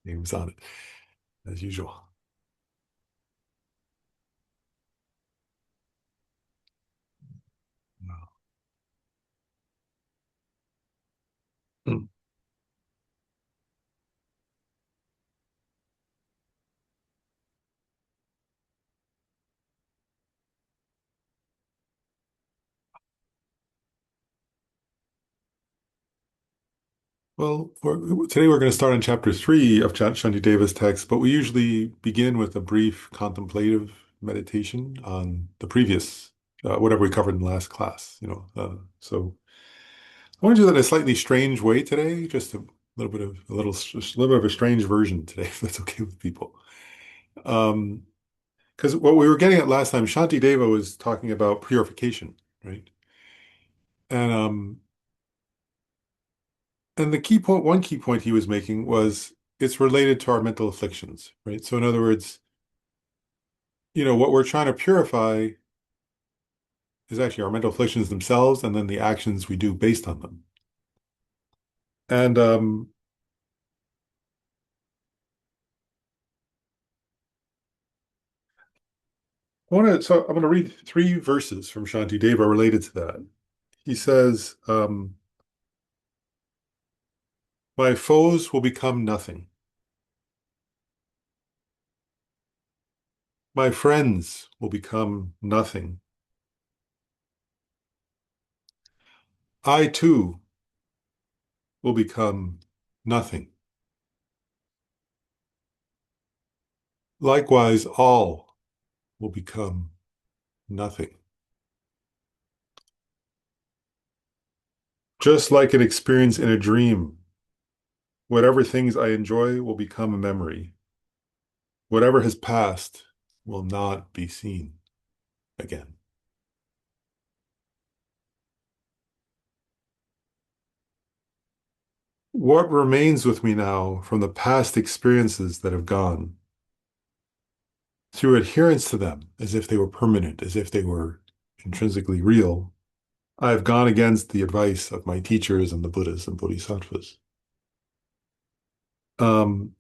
names on it, as usual. Mm. Well, today we're going to start on chapter 3 of Shantideva's text, but we usually begin with a brief contemplative meditation on the previous, whatever we covered in the last class, So I want to do that in a slightly strange way today, just a little bit of a strange version today, if that's okay with people. Um, because what we were getting at last time, Shantideva was talking about purification, right? And um, and one key point he was making was it's related to our mental afflictions, right? So in other words, what we're trying to purify is actually our mental afflictions themselves, and then the actions we do based on them. And so I'm going to read 3 verses from Shantideva related to that. He says, "My foes will become nothing. My friends will become nothing. I too will become nothing. Likewise, all will become nothing. Just like an experience in a dream, whatever things I enjoy will become a memory. Whatever has passed will not be seen again." What remains with me now from the past experiences that have gone, through adherence to them as if they were permanent, as if they were intrinsically real, I have gone against the advice of my teachers and the Buddhas and Bodhisattvas.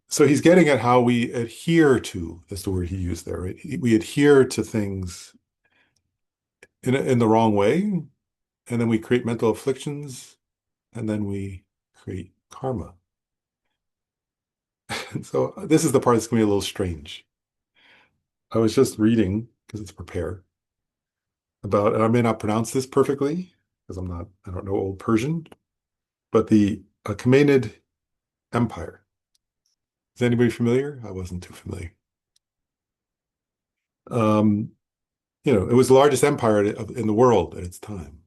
So he's getting at how we adhere to, that's the word he used there, right? We adhere to things in the wrong way, and then we create mental afflictions, and then we create karma. And so this is the part that's going to be a little strange. I was just reading, because it's prepare, about, and I may not pronounce this perfectly, because I don't know Old Persian, but the Achaemenid Empire. Is anybody familiar? I wasn't too familiar. Um, it was the largest empire in the world at its time,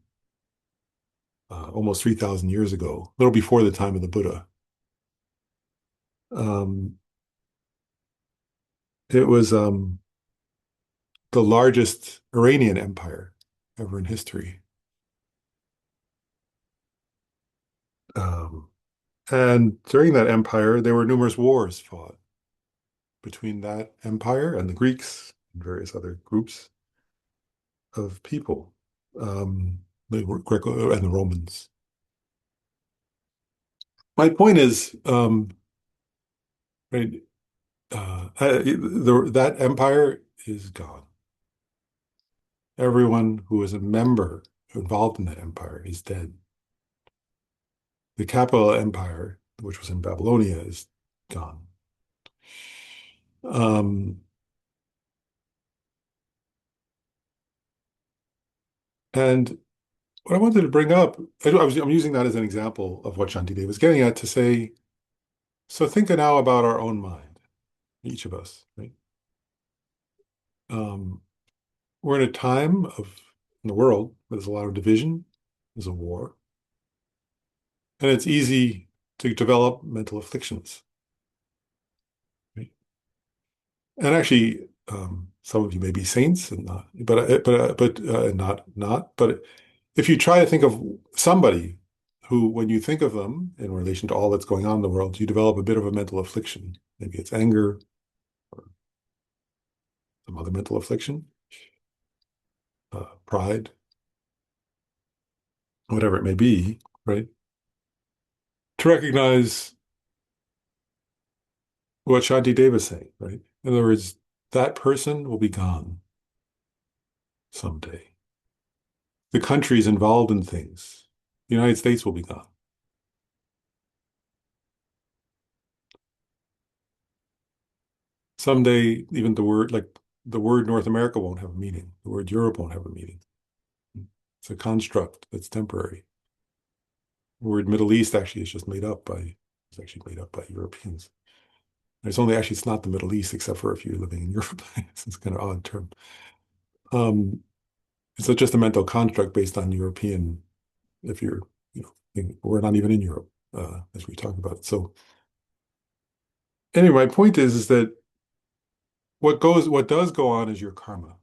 almost 3,000 years ago, a little before the time of the Buddha. Um, it was the largest Iranian empire ever in history. Um, and during that empire, there were numerous wars fought between that empire and the Greeks and various other groups of people, the Greco and the Romans. My point is, right, that empire is gone. Everyone who was a member involved in that empire is dead. The capital empire, which was in Babylonia, is gone. Um, and what I wanted to bring up, I'm using that as an example of what Shantideva was getting at to say, so think now about our own mind, each of us, right? Um, we're in a time in the world where there's a lot of division, there's a war, and it's easy to develop mental afflictions, right? And actually, some of you may be saints and not, but if you try to think of somebody who, when you think of them in relation to all that's going on in the world, you develop a bit of a mental affliction. Maybe it's anger or some other mental affliction, pride, whatever it may be, right? To recognize what Shantideva is saying, right? In other words, that person will be gone someday. The countries involved in things, the United States will be gone. Someday, even the word North America won't have a meaning. The word Europe won't have a meaning. It's a construct that's temporary. The word Middle East actually is just made up by, it's actually made up by Europeans. It's not the Middle East, except for if you're living in Europe. It's kind of odd term. Um, it's just a mental construct based on European, if you're, we're not even in Europe, as we talk about. So anyway, my point is that what does go on is your karma.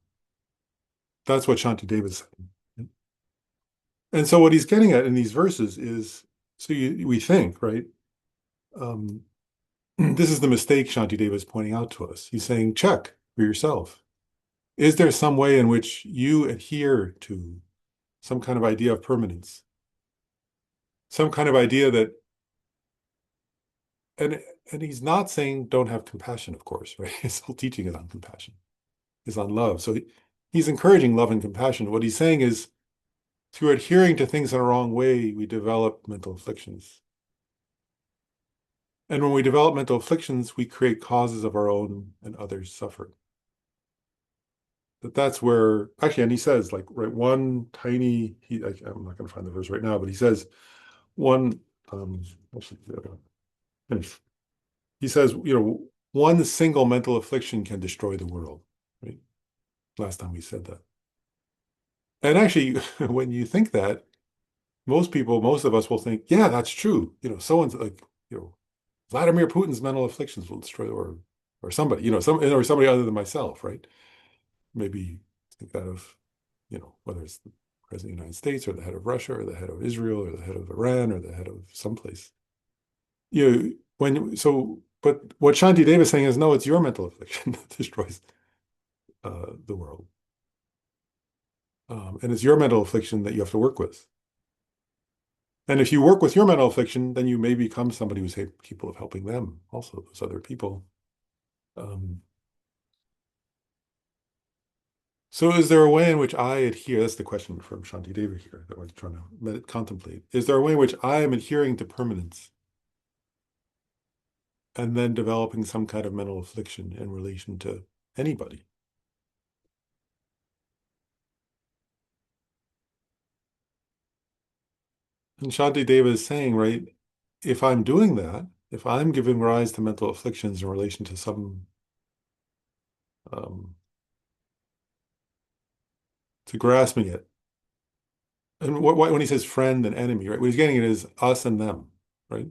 That's what Shantideva is saying. And so what he's getting at in these verses is, we think, right? Um, this is the mistake Shantideva is pointing out to us. He's saying, check for yourself. Is there some way in which you adhere to some kind of idea of permanence? Some kind of idea that, and and he's not saying don't have compassion, of course, right? His whole teaching is on compassion, is on love. So he's encouraging love and compassion. What he's saying is, through adhering to things in a wrong way, we develop mental afflictions. And when we develop mental afflictions, we create causes of our own and others' suffering. That's where, actually, and he says, like, right, one tiny, I'm not going to find the verse right now, but he says, one, actually, finish. He says, one single mental affliction can destroy the world, right? Last time we said that. And actually, when you think that, most of us will think, yeah, that's true. Someone's like, Vladimir Putin's mental afflictions will destroy, or somebody, or somebody other than myself, right? Maybe think that of, whether it's the president of the United States or the head of Russia or the head of Israel or the head of Iran or the head of someplace. But what Shantideva is saying is, no, it's your mental affliction that destroys the world. And it's your mental affliction that you have to work with. And if you work with your mental affliction, then you may become somebody who's capable of helping them, also those other people. So is there a way in which I adhere? That's the question from Shantideva here that we're trying to contemplate. Is there a way in which I am adhering to permanence and then developing some kind of mental affliction in relation to anybody? And Shantideva is saying, right, if I'm doing that, if I'm giving rise to mental afflictions in relation to um, to grasping it, and when he says friend and enemy, right, what he's getting at is us and them, right?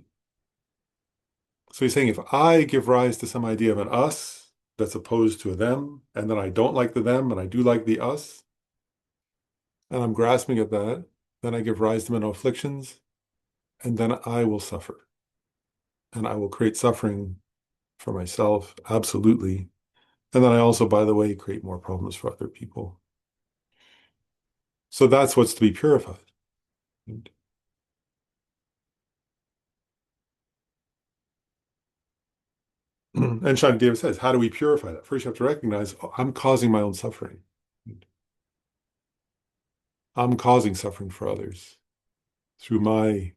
So he's saying if I give rise to some idea of an us that's opposed to a them, and then I don't like the them and I do like the us, and I'm grasping at that, then I give rise to mental afflictions, and then I will suffer. And I will create suffering for myself, absolutely. And then I also, by the way, create more problems for other people. So that's what's to be purified. And Shantideva says, how do we purify that? First, you have to recognize, oh, I'm causing my own suffering. I'm causing suffering for others through my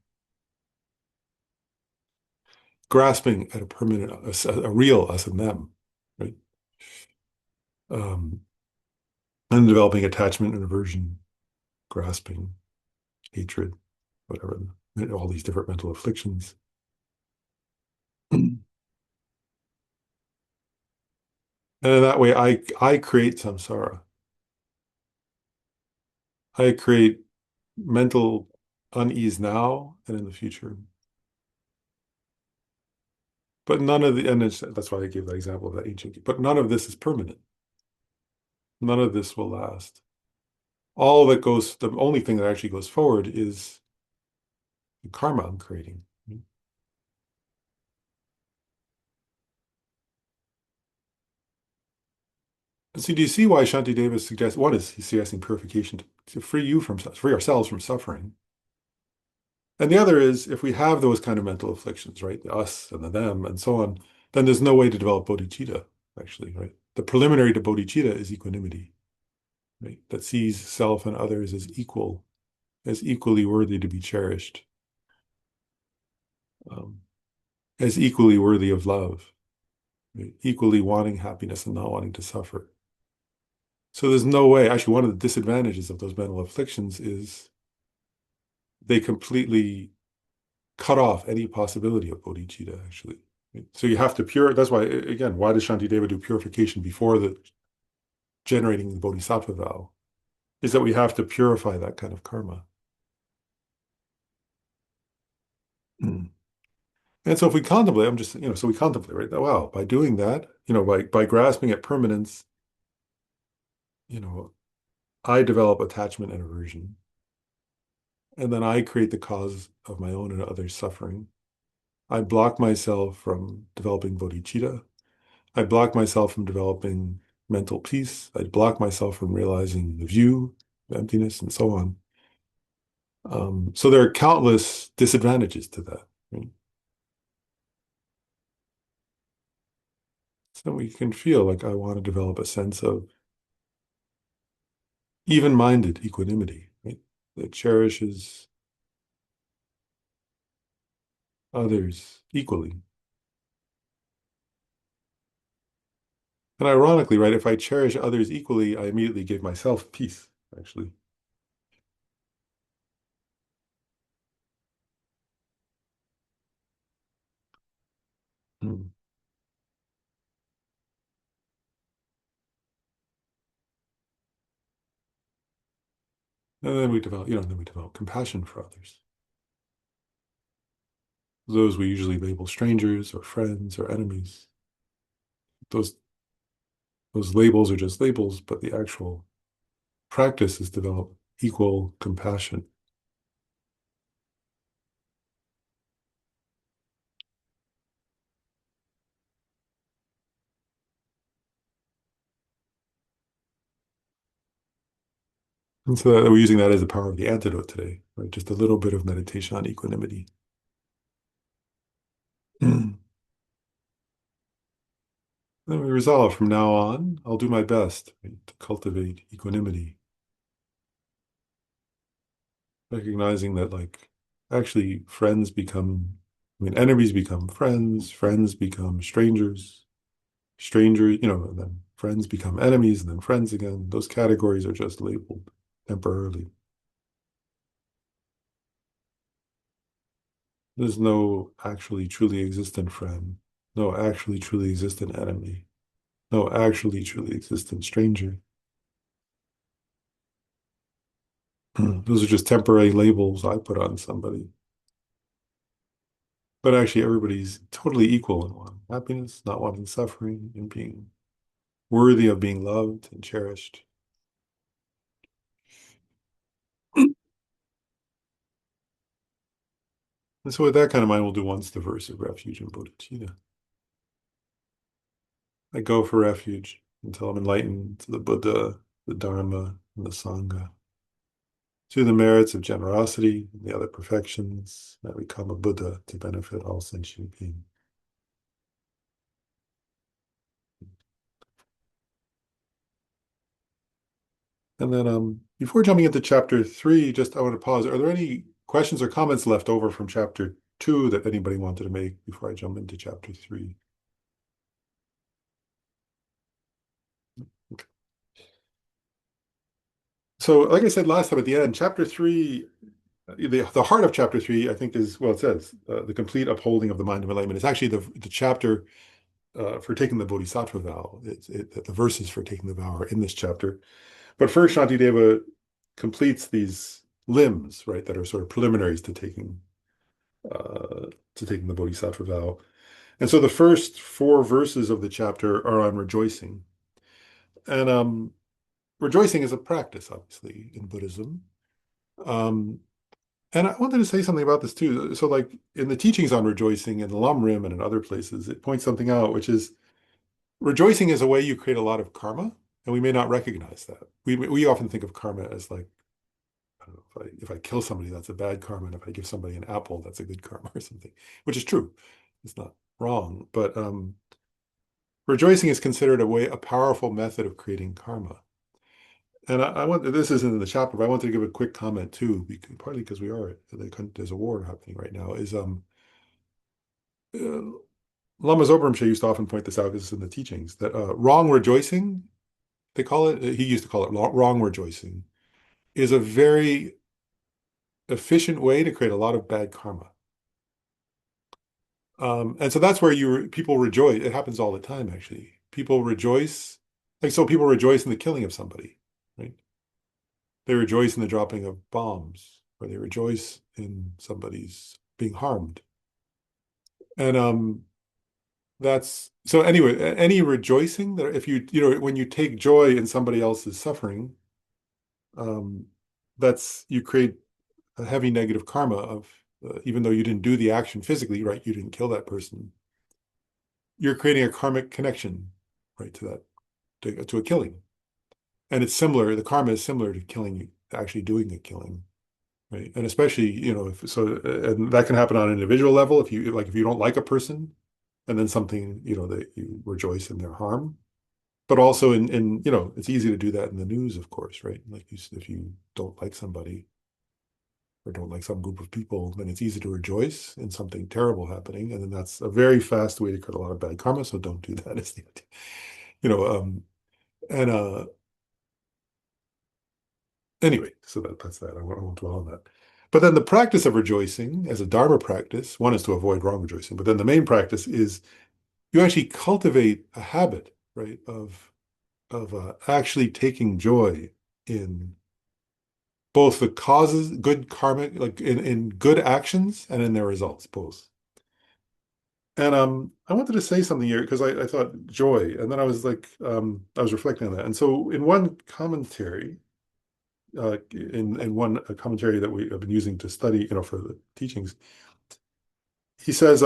grasping at a permanent, a real us and them, right? Um, and developing attachment and aversion, grasping, hatred, whatever, all these different mental afflictions. And in that way, I create samsara. I create mental unease now and in the future. But none of the, and that's why I gave that example of that ancient, but none of this is permanent. None of this will last. All that goes, the only thing that actually goes forward is the karma I'm creating. So do you see why Shantideva suggests, one is he's suggesting purification to free ourselves from suffering. And the other is if we have those kind of mental afflictions, right? The us and the them and so on, then there's no way to develop bodhicitta, actually, right? The preliminary to bodhicitta is equanimity, right? That sees self and others as equal, as equally worthy to be cherished, um, as equally worthy of love, right? Equally wanting happiness and not wanting to suffer. So there's no way, actually, one of the disadvantages of those mental afflictions is they completely cut off any possibility of bodhicitta, actually. So you have to that's why, again, why does Shantideva do purification before the generating the Bodhisattva vow? Is that we have to purify that kind of karma. Mm. And so if we contemplate, I'm just, so we contemplate, right? That, wow, by doing that, by grasping at permanence, you know, I develop attachment and aversion. And then I create the cause of my own and others' suffering. I block myself from developing bodhicitta. I block myself from developing mental peace. I block myself from realizing the view, emptiness, and so on. So there are countless disadvantages to that, right? So we can feel like I want to develop a sense of even-minded equanimity, right? That cherishes others equally. And ironically, right, if I cherish others equally, I immediately give myself peace, actually. Mm. And then we develop compassion for others. Those we usually label strangers or friends or enemies. Those those labels are just labels, but the actual practice is develop equal compassion. And so that we're using that as the power of the antidote today, right? Just a little bit of meditation on equanimity. Then we resolve from now on, I'll do my best, right, to cultivate equanimity, recognizing that like actually enemies become friends, friends become strangers, and then friends become enemies and then friends again. Those categories are just labeled temporarily. There's no actually truly existent friend, no actually truly existent enemy, no actually truly existent stranger. Those are just temporary labels I put on somebody. But actually, everybody's totally equal in wanting happiness, not wanting suffering, and being worthy of being loved and cherished. And so with that kind of mind, we'll do once the verse of refuge in bodhicitta. I go for refuge until I'm enlightened to the Buddha, the Dharma, and the Sangha. Through the merits of generosity and the other perfections, I become a Buddha to benefit all sentient beings. And then before jumping into chapter 3, just I want to pause. Are there any questions or comments left over from chapter 2 that anybody wanted to make before I jump into chapter 3? Okay. So, like I said last time at the end, chapter 3, the heart of chapter 3, I think is, well, it says the complete upholding of the mind of enlightenment. It's actually the chapter for taking the Bodhisattva vow. The verses for taking the vow are in this chapter. But first, Shantideva completes these limbs, right, that are sort of preliminaries to taking the Bodhisattva vow. And so the first four verses of the chapter are on rejoicing. And rejoicing is a practice, obviously, in Buddhism. Um, and I wanted to say something about this too. So, like in the teachings on rejoicing in the Lam and in other places, it points something out, which is rejoicing is a way you create a lot of karma, and we may not recognize that. We often think of karma as like, I don't know, if I kill somebody, that's a bad karma, and if I give somebody an apple, that's a good karma or something, which is true. It's not. wrong, but rejoicing is considered a powerful method of creating karma. And I want this isn't in the chapter, but I wanted to give a quick comment too, because, partly because there's a war happening right now. Uh, Lama Zopa used to often point this out because it's in the teachings that wrong rejoicing, they call it. He used to call it wrong rejoicing, is a very efficient way to create a lot of bad karma. And so that's where people rejoice. It happens all the time, actually. People rejoice, like so people rejoice in the killing of somebody, right? They rejoice in the dropping of bombs, or they rejoice in somebody's being harmed. And that's so anyway, any rejoicing that if when you take joy in somebody else's suffering, um, that's you create a heavy negative karma of even though you didn't do the action physically, right? You didn't kill that person. You're creating a karmic connection, right, to to a killing. And it's similar, the karma is similar to killing, actually doing a killing, right? And especially, if so, and that can happen on an individual level if you don't like a person and then something, that you rejoice in their harm. But also it's easy to do that in the news, of course, right? If you don't like somebody or don't like some group of people, then it's easy to rejoice in something terrible happening. And then that's a very fast way to create a lot of bad karma. So don't do that. Is the idea. You know, and Anyway, so that's that. I won't dwell on that. But then the practice of rejoicing as a Dharma practice, one is to avoid wrong rejoicing, but then the main practice is you actually cultivate a habit, right, of actually taking joy in both the causes, good karmic, like in good actions and in their results, both. And I wanted to say something here because I thought joy, and then I was like, I was reflecting on that. And so in one commentary, in one commentary that we have been using to study, for the teachings, he says,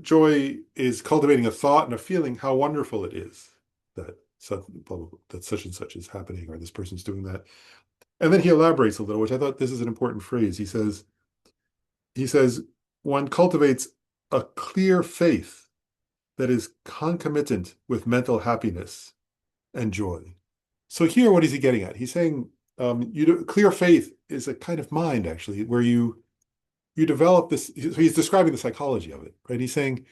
joy is cultivating a thought and a feeling how wonderful it is that such, blah, blah, blah, that such and such is happening, or this person's doing that. And then he elaborates a little, which I thought this is an important phrase. He says, one cultivates a clear faith that is concomitant with mental happiness and joy. So here, what is he getting at? He's saying clear faith is a kind of mind, actually, where you develop this. So he's describing the psychology of it, right? He's saying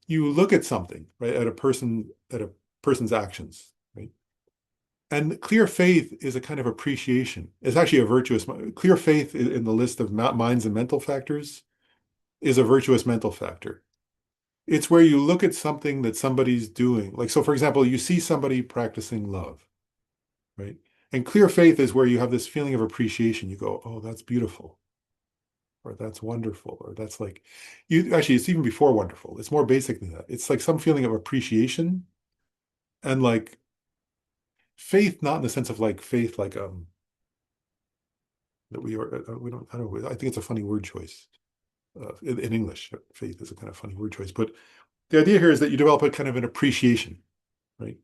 you look at something, right, at a person's actions, right? And clear faith is a kind of appreciation. It's actually a virtuous. Clear faith in the list of minds and mental factors is a virtuous mental factor. It's where you look at something that somebody's doing. Like, so for example, you see somebody practicing love, right? And clear faith is where you have this feeling of appreciation. You go, oh, that's beautiful, or that's wonderful, or that's like, it's even before wonderful. It's more basic than that. It's like some feeling of appreciation and like faith, not in the sense of like faith, like, that we don't, I don't know, I think it's a funny word choice. In English, faith is a kind of funny word choice, but the idea here is that you develop a kind of an appreciation, right?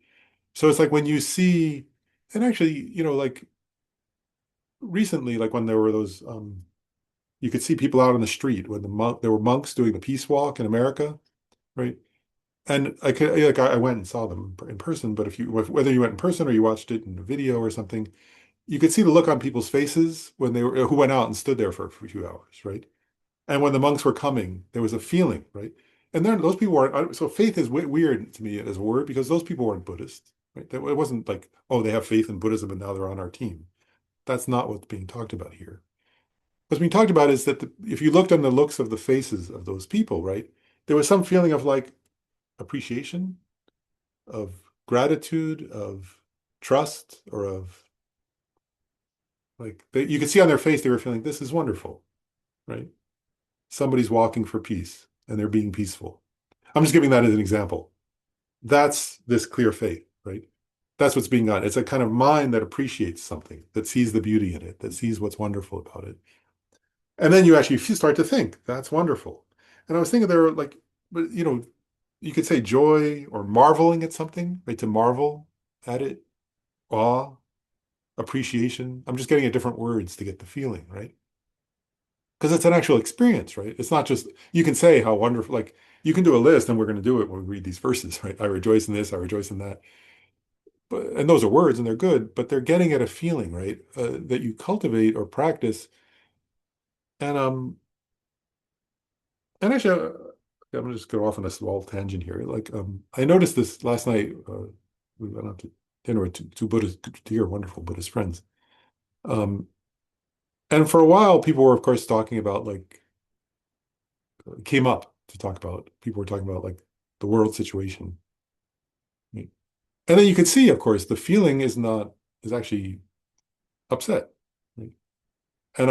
So it's like when you see, and actually, like recently, like when there were those, you could see people out on the street when there were monks doing the peace walk in America, right? And I went and saw them in person, but whether you went in person or you watched it in a video or something, you could see the look on people's faces when who went out and stood there for a few hours, right? And when the monks were coming, there was a feeling, right? And then those people weren't, so faith is weird to me as a word because those people weren't Buddhist, right? It wasn't like, oh, they have faith in Buddhism and now they're on our team. That's not what's being talked about here. What's being talked about is that if you looked on the looks of the faces of those people, right, there was some feeling of like appreciation, of gratitude, of trust, or of like, you could see on their face, they were feeling, this is wonderful, right? Somebody's walking for peace and they're being peaceful. I'm just giving that as an example. That's this clear faith, right? That's what's being done. It's a kind of mind that appreciates something, that sees the beauty in it, that sees what's wonderful about it. And then you actually start to think, that's wonderful. And I was thinking there were like, but you could say joy or marveling at something, right? To marvel at it, awe, appreciation. I'm just getting at different words to get the feeling, right? Because it's an actual experience, right? It's not just, you can say how wonderful, like, You can do a list, and we're going to do it when we read these verses, right? I rejoice in this, I rejoice in that. But and those are words, and they're good, but they're getting at a feeling, right? That you cultivate or practice. And actually, I'm gonna just go off on a small tangent here. Like, I noticed this last night. We went out to dinner with two Buddhist, dear, wonderful Buddhist friends. Um, and for a while, people were, of course, talking about like came up to talk about. People were talking about like the world situation, right? And then you could see, of course, the feeling is actually upset, right? And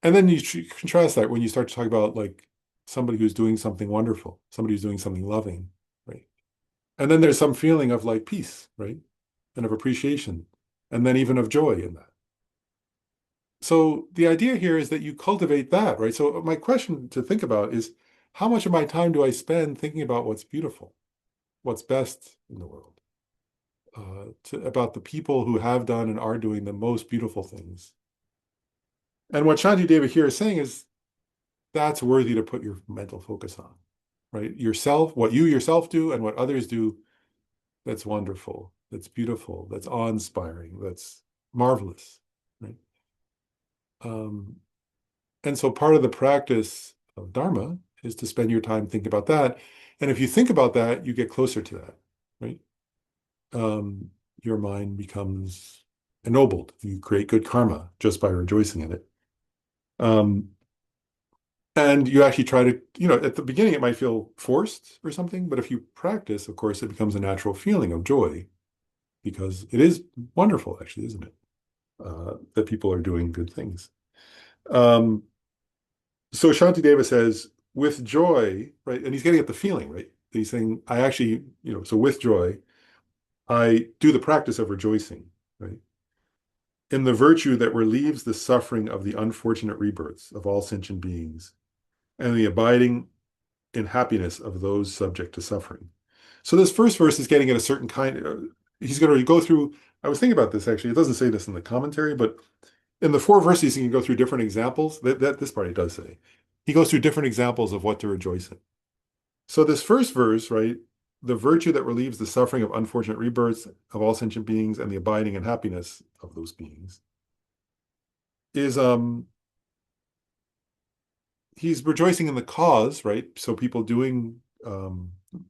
and then contrast that when you start to talk about like somebody who's doing something wonderful, somebody who's doing something loving, right? And then there's some feeling of like peace, right? And of appreciation, and then even of joy in that. So the idea here is that you cultivate that, right? So my question to think about is how much of my time do I spend thinking about what's beautiful, what's best in the world, about the people who have done and are doing the most beautiful things. And what Shantideva here is saying is that's worthy to put your mental focus on, right? Yourself, what you yourself do and what others do, that's wonderful, that's beautiful, that's awe-inspiring, that's marvelous, right? Um, and so part of the practice of Dharma is to spend your time thinking about that. And if you think about that, you get closer to that, right? Um, your mind becomes ennobled. You create good karma just by rejoicing in it. Um, and you actually try to, at the beginning it might feel forced or something, but if you practice, of course, it becomes a natural feeling of joy because it is wonderful, actually, isn't it? That people are doing good things. Um, so Shantideva says, with joy, right? And he's getting at the feeling, right? He's saying, I actually, so with joy, I do the practice of rejoicing, right? In the virtue that relieves the suffering of the unfortunate rebirths of all sentient beings and the abiding in happiness of those subject to suffering. So this first verse is getting at a certain kind he's going to go through, I was thinking about this actually, it doesn't say this in the commentary, but in the four verses, he can go through different examples. That this part he does say. He goes through different examples of what to rejoice in. So this first verse, right, the virtue that relieves the suffering of unfortunate rebirths of all sentient beings and the abiding in happiness of those beings, is he's rejoicing in the cause, right? So people doing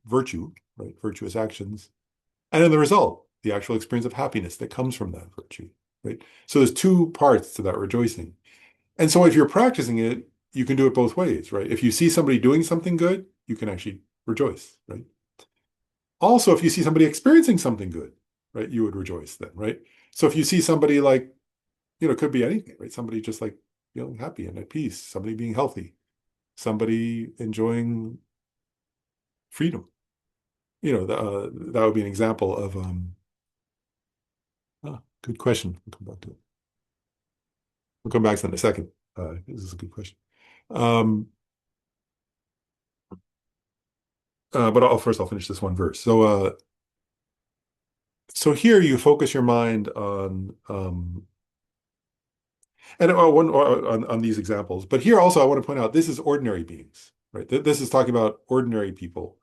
virtue, right, virtuous actions, and in the result, the actual experience of happiness that comes from that virtue, right? So there's two parts to that rejoicing. And so if you're practicing it, you can do it both ways, right? If you see somebody doing something good, you can actually rejoice, right? Also, if you see somebody experiencing something good, right, you would rejoice then, right? So if you see somebody like, it could be anything, right? Somebody just like feeling happy and at peace, somebody being healthy, somebody enjoying freedom, that would be an example of, good question. We'll come back to it. We'll come back to that in a second. This is a good question. Um, but first I'll finish this one verse. So here you focus your mind on and on these examples. But here also I want to point out this is ordinary beings, right? This is talking about ordinary people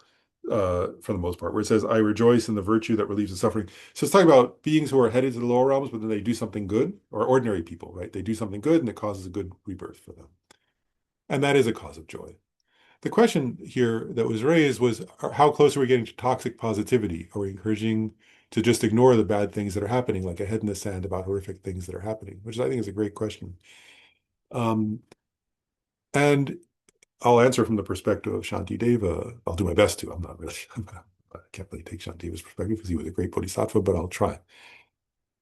for the most part, where it says, I rejoice in the virtue that relieves the suffering. So it's talking about beings who are headed to the lower realms, but then they do something good, or ordinary people, right? They do something good and it causes a good rebirth for them. And that is a cause of joy. The question here that was raised was how close are we getting to toxic positivity? Are we encouraging to just ignore the bad things that are happening, like a head in the sand about horrific things that are happening, which I think is a great question. Um, and I'll answer from the perspective of Shantideva. I'll do my best to. I'm not really, I can't really take Shantideva's perspective because he was a great Bodhisattva, but I'll try.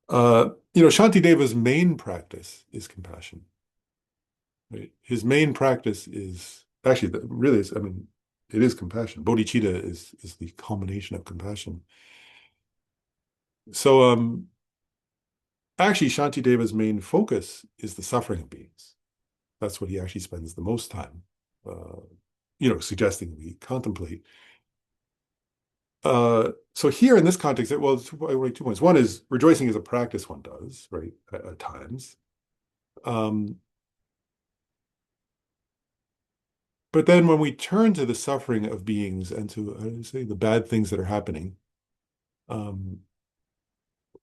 Shantideva's main practice is compassion. Right? His main practice is actually really is, I mean, it is compassion. Bodhicitta is the culmination of compassion. So actually Shantideva's main focus is the suffering of beings. That's what he actually spends the most time suggesting we contemplate. So here in this context, well, two points. One is rejoicing is a practice one does, right, at times. Um, But then when we turn to the suffering of beings and to, I would say, the bad things that are happening, um,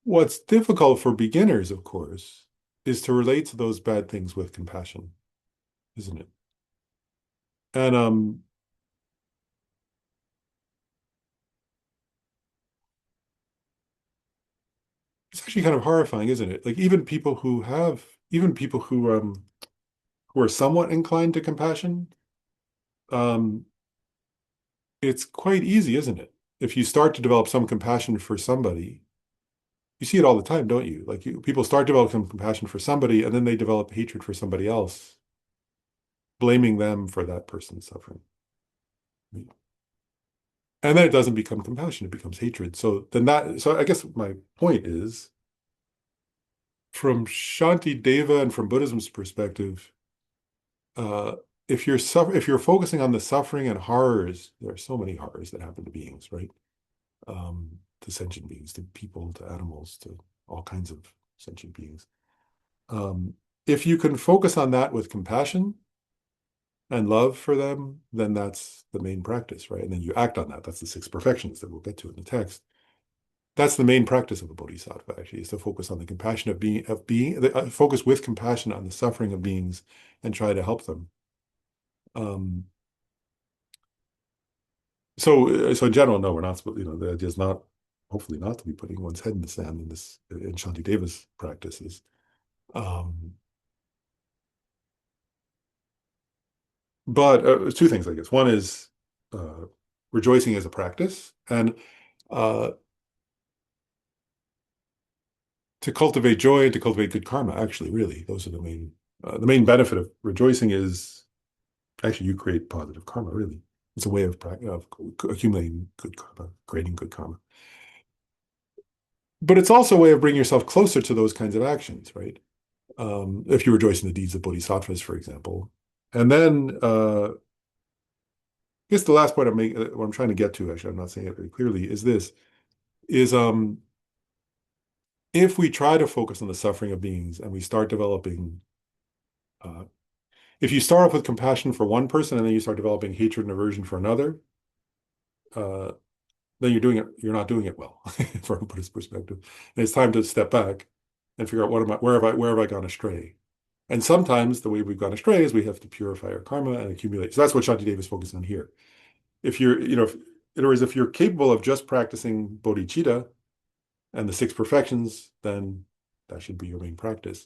what's difficult for beginners, of course, is to relate to those bad things with compassion, isn't it? And it's actually kind of horrifying, isn't it? Like even people who are somewhat inclined to compassion, um, it's quite easy, isn't it? If you start to develop some compassion for somebody, you see it all the time, don't you? Like people start developing compassion for somebody, and then they develop hatred for somebody else, blaming them for that person's suffering. And then it doesn't become compassion, it becomes hatred. So I guess my point is, from Shantideva and from Buddhism's perspective, uh, if you're focusing on the suffering and horrors, there are so many horrors that happen to beings, right? To sentient beings, to people, to animals, to all kinds of sentient beings. Um, if you can focus on that with compassion and love for them, then that's the main practice, right? And then you act on that. That's the six perfections that we'll get to in the text. That's the main practice of a bodhisattva, actually, is to focus on the compassion focus with compassion on the suffering of beings and try to help them. Um, so in general, no, we're not, the idea is not, hopefully not to be putting one's head in the sand in Shantideva's practices. Um, but two things, I guess. One is uh, rejoicing as a practice, and uh, to cultivate joy and to cultivate good karma. Actually, really, those are the main benefit of rejoicing is actually you create positive karma. Really, it's a way of accumulating good karma, creating good karma. But it's also a way of bringing yourself closer to those kinds of actions, right? If you rejoice in the deeds of bodhisattvas, for example. And then I guess the last point what I'm trying to get to, actually, I'm not saying it very clearly, is this, is if we try to focus on the suffering of beings and we start developing, uh, if you start off with compassion for one person and then you start developing hatred and aversion for another, uh, then you're not doing it well from a Buddhist perspective. And it's time to step back and figure out where have I gone astray? And sometimes the way we've gone astray is we have to purify our karma and accumulate. So that's what Shantideva is focusing on here. If you're, in other words, if you're capable of just practicing bodhicitta and the six perfections, then that should be your main practice.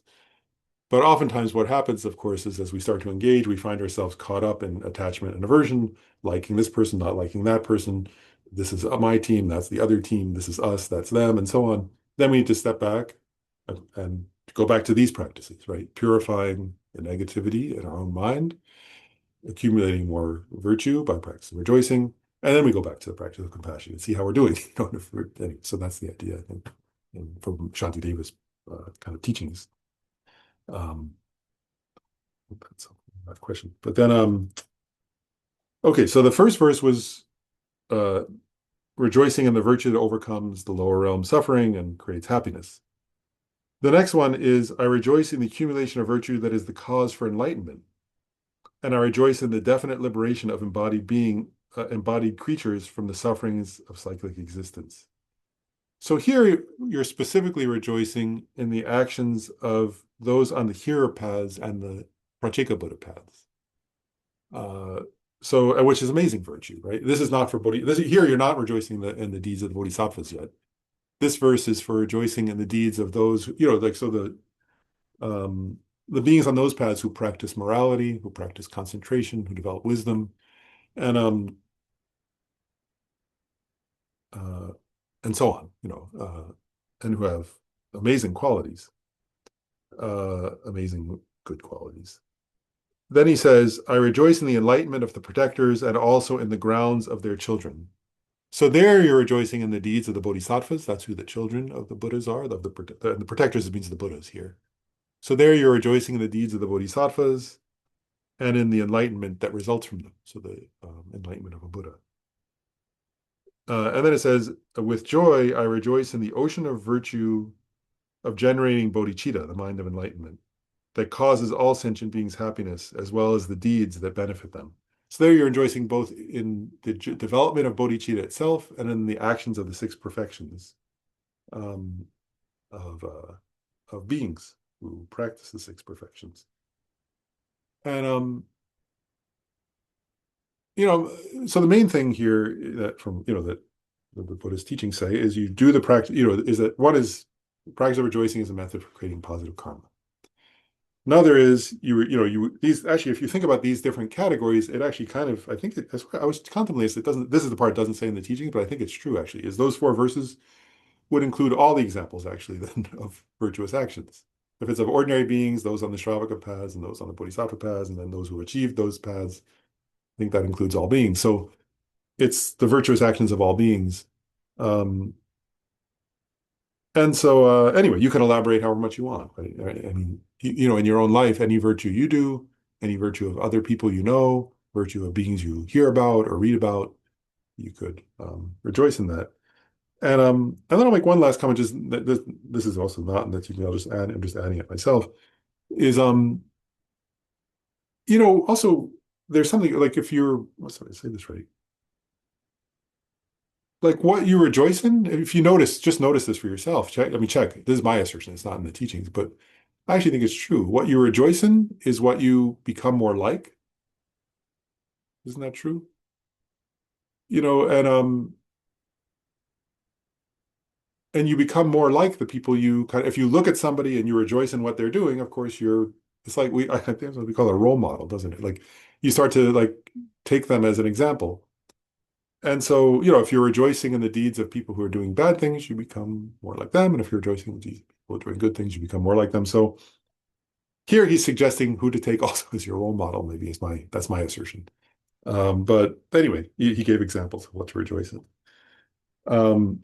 But oftentimes what happens, of course, is as we start to engage, we find ourselves caught up in attachment and aversion, liking this person, not liking that person. This is my team, that's the other team, this is us, that's them, and so on. Then we need to step back and go back to these practices, right? Purifying the negativity in our own mind, accumulating more virtue by practicing rejoicing, and then we go back to the practice of compassion and see how we're doing. Anyway, so that's the idea, I think, from Shantideva's kind of teachings. Um, that's a question. But then, okay, so the first verse was uh, rejoicing in the virtue that overcomes the lower realm suffering and creates happiness. The next one is, I rejoice in the accumulation of virtue that is the cause for enlightenment. And I rejoice in the definite liberation of embodied creatures from the sufferings of cyclic existence. So here you're specifically rejoicing in the actions of those on the hero paths and the Pratyeka Buddha paths. Uh, which is amazing virtue, right? This is not for here you're not rejoicing in the deeds of the bodhisattvas yet. This verse is for rejoicing in the deeds of those, um, the beings on those paths who practice morality, who practice concentration, who develop wisdom, and uh, and so on, and who have amazing qualities, amazing good qualities. Then he says, I rejoice in the enlightenment of the protectors and also in the grounds of their children. So there you're rejoicing in the deeds of the bodhisattvas. That's who the children of the Buddhas are. The protectors means the Buddhas here. So there you're rejoicing in the deeds of the bodhisattvas and in the enlightenment that results from them. So the enlightenment of a Buddha. And then it says, with joy, I rejoice in the ocean of virtue of generating bodhicitta, the mind of enlightenment, that causes all sentient beings happiness, as well as the deeds that benefit them. So there you're rejoicing both in the development of bodhicitta itself and in the actions of the six perfections um, of beings who practice the six perfections. And so the main thing here that from that the Buddhist teachings say is you do the practice, is that one is practice of rejoicing is a method for creating positive karma. Another is these actually, if you think about these different categories, it actually kind of I think I was contemplating this. It doesn't. This is the part it doesn't say in the teachings, but I think it's true actually. Is those four verses would include all the examples actually then of virtuous actions. If it's of ordinary beings, those on the Shravaka paths and those on the Bodhisattva paths, and then those who achieved those paths, I think that includes all beings. So it's the virtuous actions of all beings. Um, and so anyway, you can elaborate however much you want, right? I mean, in your own life, any virtue you do, any virtue of other people you know, virtue of beings you hear about or read about, you could rejoice in that. And then I'll make one last comment, just that this is also not in the teaching, I'll just add, I'm just adding it myself, is also there's something like if you're, what's I say this right? Like what you rejoice in, if you notice, just notice this for yourself. Check, I mean, check. This is my assertion, it's not in the teachings, but I actually think it's true. What you rejoice in is what you become more like. Isn't that true? And you become more like the people you kind of, if you look at somebody and you rejoice in what they're doing, of course it's like I think that's what we call a role model, doesn't it? Like you start to like take them as an example. And so, if you're rejoicing in the deeds of people who are doing bad things, you become more like them. And if you're rejoicing in the deeds of people who are doing good things, you become more like them. So here he's suggesting who to take also as your role model, maybe that's my assertion. But anyway, he gave examples of what to rejoice in. Um,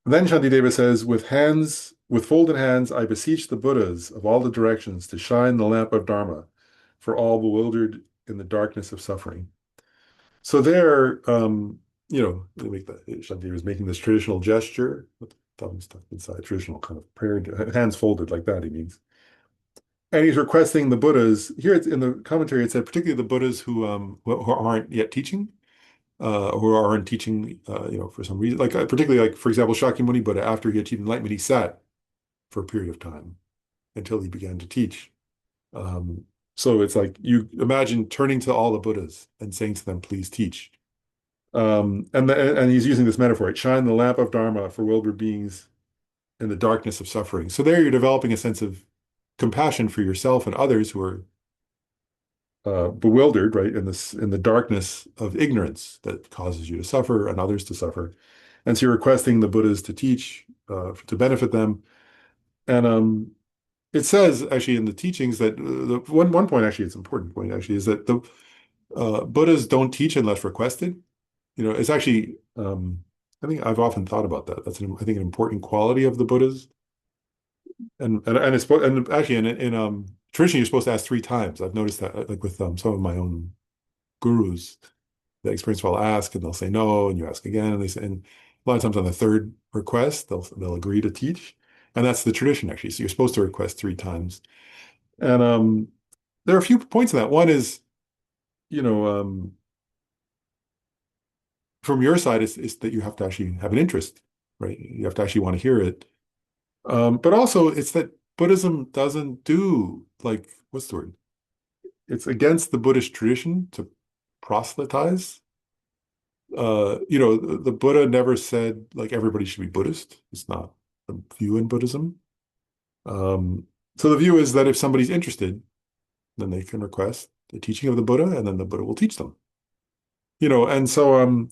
Then Shantideva says, with folded hands, I beseech the Buddhas of all the directions to shine the lamp of Dharma for all bewildered in the darkness of suffering. So there, Shantideva is making this traditional gesture with the thumb stuck inside, traditional kind of prayer, hands folded like that, he means. And he's requesting the Buddhas, here it's in the commentary, it said, particularly the Buddhas who aren't yet teaching, who aren't teaching, for some reason, like particularly like, for example, Shakyamuni Buddha, after he achieved enlightenment, he sat for a period of time until he began to teach. Um, so it's like you imagine turning to all the Buddhas and saying to them, please teach. And he's using this metaphor, right? Shine the lamp of Dharma for wildered beings in the darkness of suffering. So there you're developing a sense of compassion for yourself and others who are bewildered, right, in the darkness of ignorance that causes you to suffer and others to suffer. And so you're requesting the Buddhas to teach to benefit them. And it says actually in the teachings that the one point actually, it's an important point actually, is that the Buddhas don't teach unless requested. It's actually I think I've often thought about that. That's I think an important quality of the Buddhas. And it's and actually in tradition you're supposed to ask three times. I've noticed that like with some of my own gurus, the experience will ask and they'll say no, and you ask again, and they say, and a lot of times on the third request they'll agree to teach, and that's the tradition actually. So you're supposed to request three times, and there are a few points in that. One is, you know, from your side, is that you have to actually have an interest, right? You have to actually want to hear it, but also it's that Buddhism doesn't do like what's the word? It's against the Buddhist tradition to proselytize. The Buddha never said like everybody should be Buddhist. It's not the view in Buddhism. So the view is that if somebody's interested, then they can request the teaching of the Buddha, and then the Buddha will teach them. And so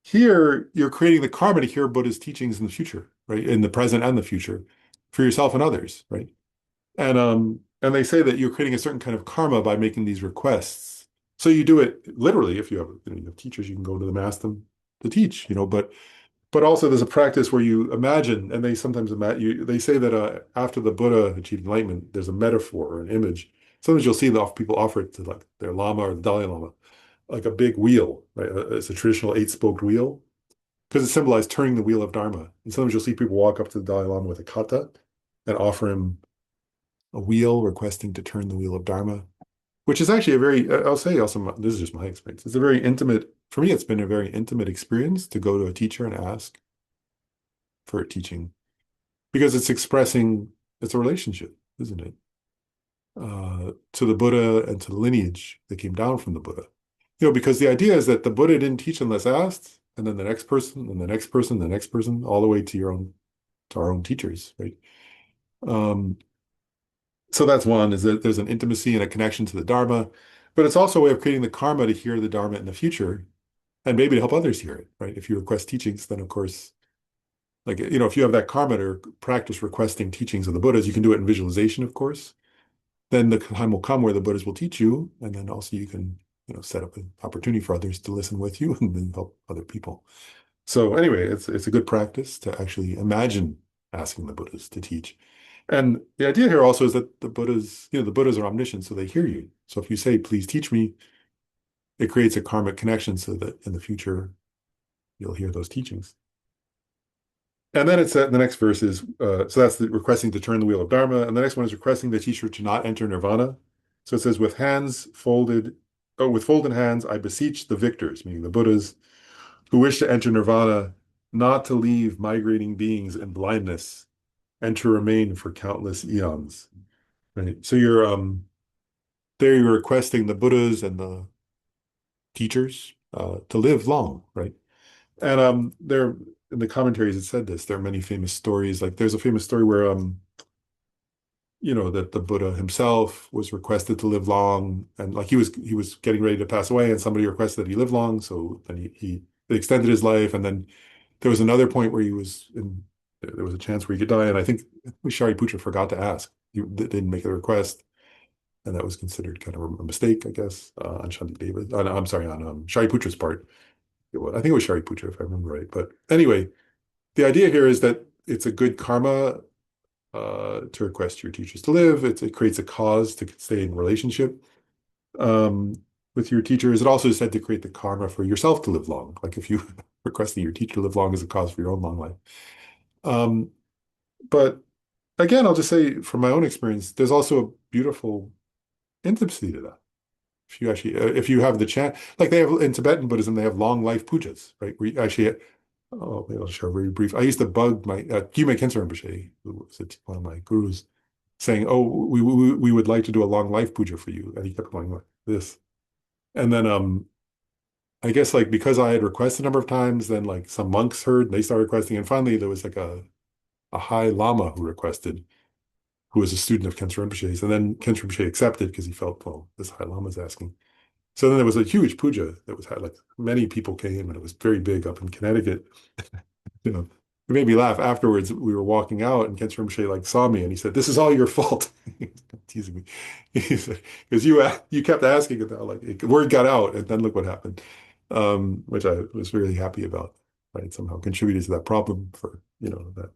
here you're creating the karma to hear Buddha's teachings in the future, right? In the present and the future, for yourself and others, right? And they say that you're creating a certain kind of karma by making these requests. So you do it literally if you have teachers, you can go to them, ask them to teach, but also there's a practice where you imagine, and they sometimes imagine, they say that after the Buddha achieved enlightenment, there's a metaphor or an image. Sometimes you'll see people offer it to like their Lama or the Dalai Lama, like a big wheel, right? It's a traditional eight-spoked wheel because it symbolized turning the wheel of Dharma. And sometimes you'll see people walk up to the Dalai Lama with a kata and offer him a wheel requesting to turn the wheel of Dharma. which is actually a very, I'll say also, this is just my experience. It's a very intimate, for me, it's been a very intimate experience to go to a teacher and ask for a teaching because it's expressing, it's a relationship, isn't it? To the Buddha and to the lineage that came down from the Buddha. Because the idea is that the Buddha didn't teach unless asked, and then the next person, and the next person, the next person, all the way to to our own teachers, right? Um, so that's one, is that there's an intimacy and a connection to the Dharma, but it's also a way of creating the karma to hear the Dharma in the future and maybe to help others hear it, right? If you request teachings, then of course, like, if you have that karma to practice requesting teachings of the Buddhas, you can do it in visualization, of course. Then the time will come where the Buddhas will teach you, and then also you can, set up an opportunity for others to listen with you and then help other people. So anyway, it's a good practice to actually imagine asking the Buddhas to teach. And the idea here also is that the Buddhas are omniscient, so they hear you. So if you say, please teach me, it creates a karmic connection so that in the future you'll hear those teachings. And then it's the next verse is so that's the requesting to turn the wheel of Dharma, and the next one is requesting the teacher to not enter nirvana. So it says, with folded hands, I beseech the victors, meaning the Buddhas, who wish to enter nirvana, not to leave migrating beings in blindness and to remain for countless eons. Right. So you're requesting the Buddhas and the teachers to live long, right? And there in the commentaries it said this. There are many famous stories. Like there's a famous story where that the Buddha himself was requested to live long, and like he was getting ready to pass away, and somebody requested that he live long, so then he extended his life, and then there was another point where there was a chance where he could die, and I think Shariputra forgot to ask. He didn't make the request, and that was considered kind of a mistake, I guess, on Shantideva. I'm sorry, on Shariputra's part. I think it was Shariputra, if I remember right. But anyway, the idea here is that it's a good karma to request your teachers to live. It creates a cause to stay in relationship um, with your teachers. It also is said to create the karma for yourself to live long. Like if you requesting your teacher to live long is a cause for your own long life. Um, but again, I'll just say from my own experience, there's also a beautiful intimacy to that. If you have the chance, like they have in Tibetan Buddhism, they have long life pujas, right? Where you actually, oh, maybe I'll share very brief. I used to bug my Gyume Khyentse Rinpoche, who was one of my gurus, saying, "Oh, we would like to do a long life puja for you," and he kept going like this. And then I guess like because I had requested a number of times, then like some monks heard, and they started requesting, and finally there was like a high lama who requested, who was a student of Khyentse Rinpoche's, and then Khyentse Rinpoche accepted because he felt, well, this high lama is asking. So then there was a huge puja that was had, like many people came, and it was very big up in Connecticut. You know, it made me laugh. Afterwards, we were walking out, and Khyentse Rinpoche like saw me, and he said, "This is all your fault." He was teasing me. He said, "Because you kept asking about word got out, and then look what happened," which I was really happy about. Right, somehow contributed to that problem for that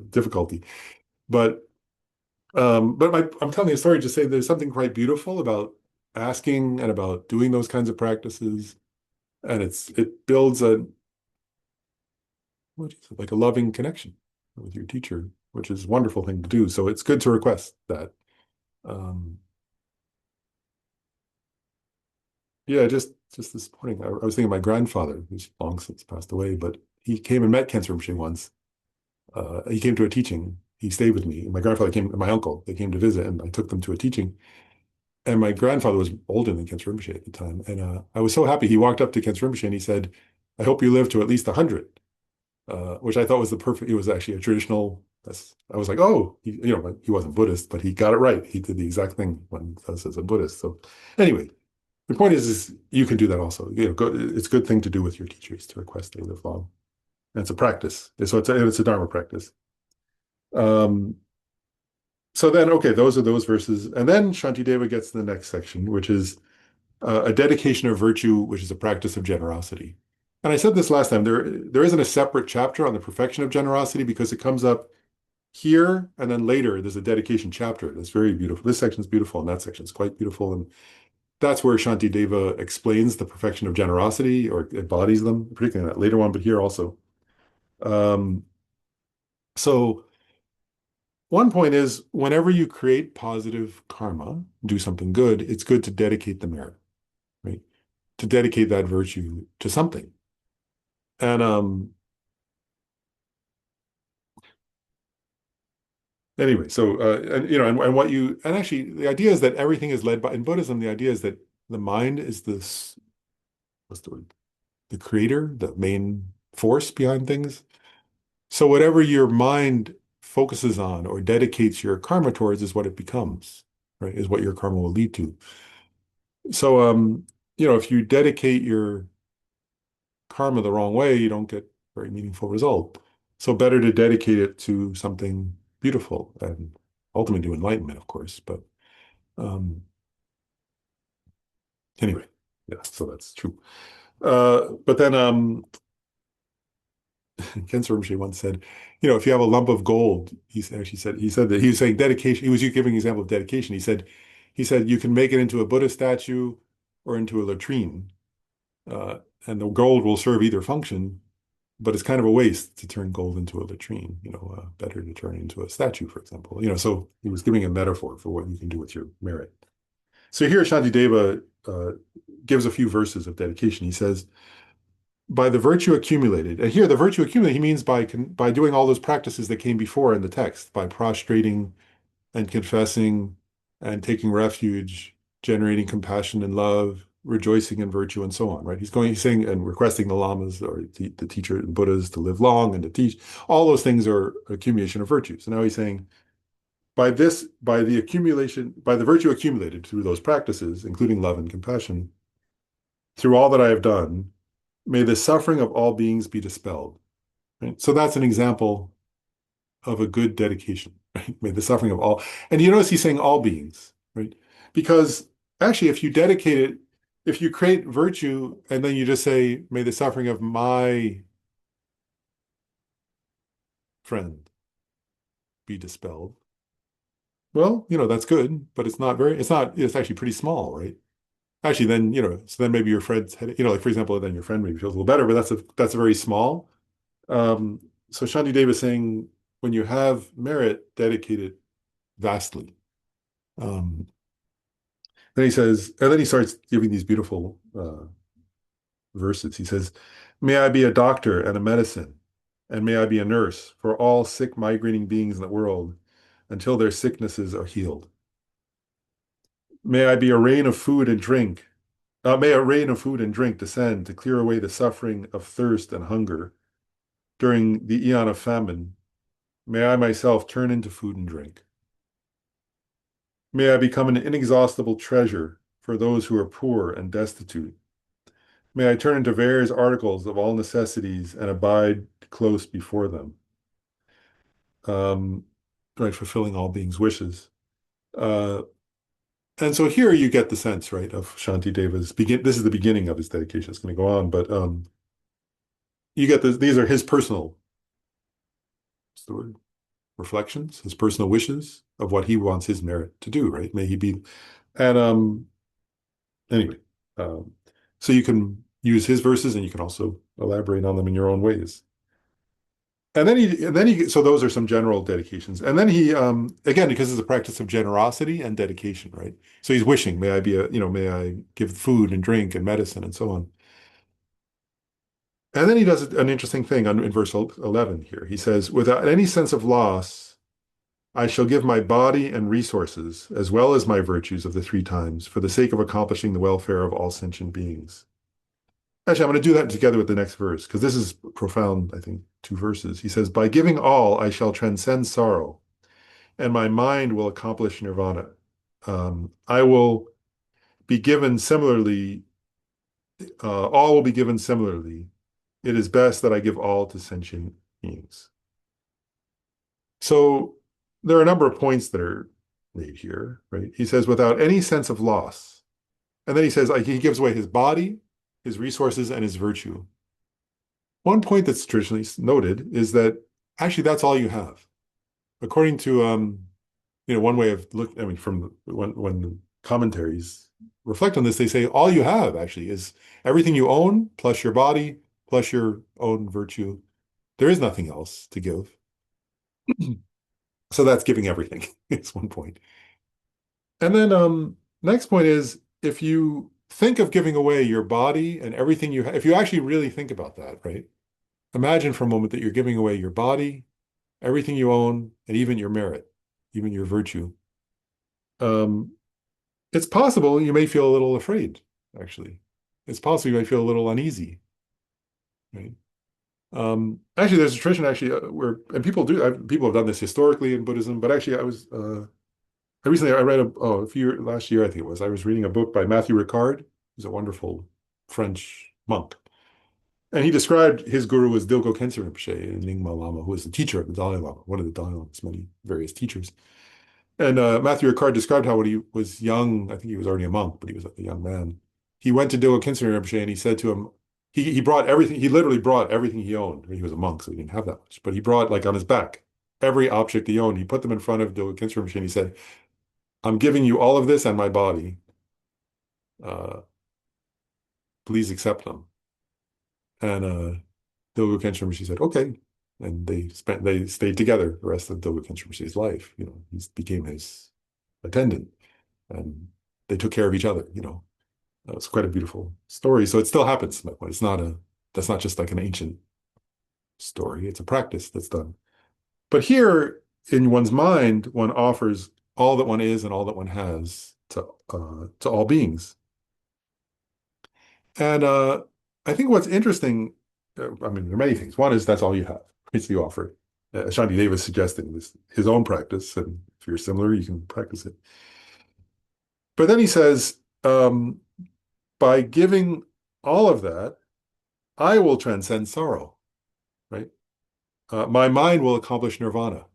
difficulty. But I'm telling you a story to say there's something quite beautiful about asking and about doing those kinds of practices, and it builds what is it, like a loving connection with your teacher, which is a wonderful thing to do. So it's good to request that. Um, yeah, just this morning, I was thinking of my grandfather, who's long since passed away, but he came and met Khyentse Rinpoche once. He came to a teaching. He stayed with me. My grandfather came, and my uncle, they came to visit, and I took them to a teaching. And my grandfather was older than Khyentse Rinpoche at the time. And I was so happy. He walked up to Khyentse Rinpoche and he said, "I hope you live to at least 100," which I thought was the perfect, it was actually a traditional, I was like, oh, he wasn't Buddhist, but he got it right. He did the exact thing one does as a Buddhist. So anyway, the point is you can do that also. It's a good thing to do with your teachers to request they live long. And it's a practice. So it's a Dharma practice. Um, so then, okay, those are those verses. And then Shantideva gets to the next section, which is a dedication of virtue, which is a practice of generosity. And I said this last time, there isn't a separate chapter on the perfection of generosity because it comes up here and then later there's a dedication chapter that's very beautiful. This section is beautiful and that section is quite beautiful. And that's where Shantideva explains the perfection of generosity or embodies them, particularly in that later one, but here also. Um, so one point is whenever you create positive karma, do something good, it's good to dedicate the merit, right? To dedicate that virtue to something. And anyway, so and and what you and actually the idea is that everything is led by in Buddhism, the idea is that the mind is this what's the word? The creator, the main force behind things. So whatever your mind focuses on or dedicates your karma towards is what it becomes, right? Is what your karma will lead to. So if you dedicate your karma the wrong way, you don't get very meaningful result. So better to dedicate it to something beautiful and ultimately to enlightenment, of course. But um, anyway, yeah, so that's true. But then Kensei Rinpoche once said, if you have a lump of gold, he said that he was saying dedication. He was giving an example of dedication. He said you can make it into a Buddha statue or into a latrine, uh, and the gold will serve either function. But it's kind of a waste to turn gold into a latrine. Better to turn it into a statue, for example. So he was giving a metaphor for what you can do with your merit. So here, Shantideva gives a few verses of dedication. He says, by the virtue accumulated, and here the virtue accumulated, he means by doing all those practices that came before in the text, by prostrating and confessing and taking refuge, generating compassion and love, rejoicing in virtue, and so on, right? He's saying and requesting the lamas or the teacher and Buddhas to live long and to teach. All those things are accumulation of virtues. So now he's saying, by the accumulation, by the virtue accumulated through those practices, including love and compassion, through all that I have done, may the suffering of all beings be dispelled. Right? So that's an example of a good dedication, right? May the suffering of all. And you notice he's saying all beings, right? Because actually, if you create virtue and then you just say, may the suffering of my friend be dispelled, well, that's good, but it's actually pretty small, right? Actually, then, so then maybe your friend's head, like for example, then your friend maybe feels a little better, but that's a very small. Um, so Shantideva is saying when you have merit, dedicate it vastly. Um, and then he starts giving these beautiful verses. He says, may I be a doctor and a medicine, and may I be a nurse for all sick migrating beings in the world until their sicknesses are healed. May I be a rain of food and drink. May a rain of food and drink descend to clear away the suffering of thirst and hunger during the eon of famine. May I myself turn into food and drink. May I become an inexhaustible treasure for those who are poor and destitute. May I turn into various articles of all necessities and abide close before them, um, right, fulfilling all beings' wishes. Uh, and so here you get the sense, right, of Shantideva's begin. This is the beginning of his dedication. It's going to go on, but you get this. These are his personal, what's the word? Reflections, his personal wishes of what he wants his merit to do, right? May he be, and anyway, um, so you can use his verses and you can also elaborate on them in your own ways. So those are some general dedications. And then again, because it's a practice of generosity and dedication, right? So he's wishing, may I give food and drink and medicine and so on. And then he does an interesting thing in verse 11 here. He says, without any sense of loss, I shall give my body and resources, as well as my virtues of the three times, for the sake of accomplishing the welfare of all sentient beings. Actually, I'm going to do that together with the next verse, because this is profound, I think, two verses. He says, by giving all, I shall transcend sorrow, and my mind will accomplish nirvana. I will be given similarly, all will be given similarly. It is best that I give all to sentient beings. So there are a number of points that are made here, right? He says, without any sense of loss. And then he says, like, he gives away his body, his resources, and his virtue. One point that's traditionally noted is that actually that's all you have. According to one way of looking, I mean, from when the commentaries reflect on this, they say all you have actually is everything you own plus your body plus your own virtue. There is nothing else to give. So that's giving everything. It's one point. And then next point is if you think of giving away your body and everything you have, if you actually really think about that, right? Imagine for a moment that you're giving away your body, everything you own, and even your merit, even your virtue. Um, it's possible you may feel a little afraid, actually. It's possible you may feel a little uneasy, right? Actually, there's a tradition actually where, and people have done this historically in Buddhism, but actually I read a few last year, I think it was, I was reading a book by Matthew Ricard, who's a wonderful French monk. And he described his guru as Dilgo Khyentse Rinpoche, Nyingma Lama, who was the teacher of the Dalai Lama, one of the Dalai Lama's many various teachers. And Matthew Ricard described how when he was young, I think he was already a monk, but he was a young man. He went to Dilgo Khyentse Rinpoche and he said to him, he brought everything, he literally brought everything he owned. He was a monk, so he didn't have that much, but he brought like on his back every object he owned. He put them in front of Dilgo Khyentse Rinpoche and he said, I'm giving you all of this and my body. Uh, please accept them. And Dilgo Khyentse Rinpoche said, okay. And they stayed together the rest of Dilgo Khyentse Rinpoche's life. He became his attendant and they took care of each other. That was quite a beautiful story. So it still happens. That's not just like an ancient story. It's a practice that's done. But here in one's mind, one offers all that one is and all that one has to all beings. And I think what's interesting, I mean, there are many things. One is that's all you have. It's you offer. Shantideva is suggesting this his own practice, and if you're similar, you can practice it. But then he says, by giving all of that, I will transcend sorrow, right? My mind will accomplish nirvana.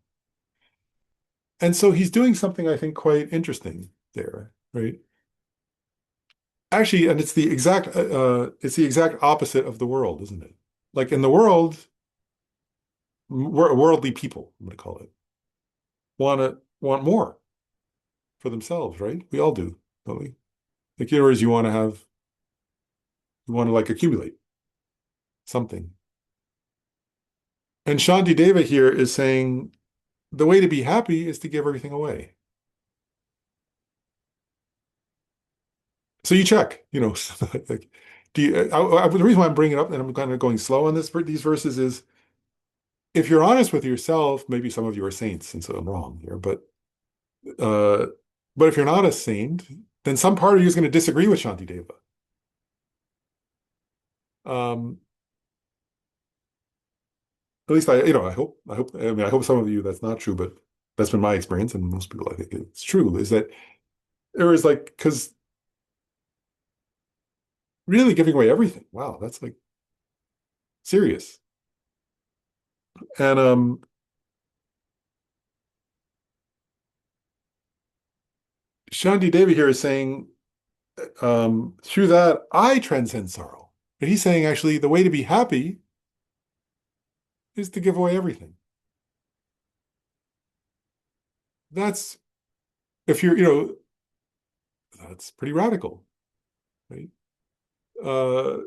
And so he's doing something I think quite interesting there, right? Actually, and it's the exact opposite of the world, isn't it? Like in the world, worldly people, I'm going to call it, want more for themselves, right? We all do, don't we? Like, you want to like accumulate something. And Shantideva here is saying the way to be happy is to give everything away. So you check, like, the reason why I'm bringing it up and I'm kind of going slow on these verses is if you're honest with yourself, maybe some of you are saints, and so I'm wrong here, uh, but if you're not a saint, then some part of you is going to disagree with Shantideva. Um, at least I hope some of you that's not true, but that's been my experience, and most people I think it's true, is that there is like, because really giving away everything, wow, that's like serious. And Shantideva here is saying, through that, I transcend sorrow. And he's saying actually the way to be happy is to give away everything. That's if you're, that's pretty radical, right? Uh,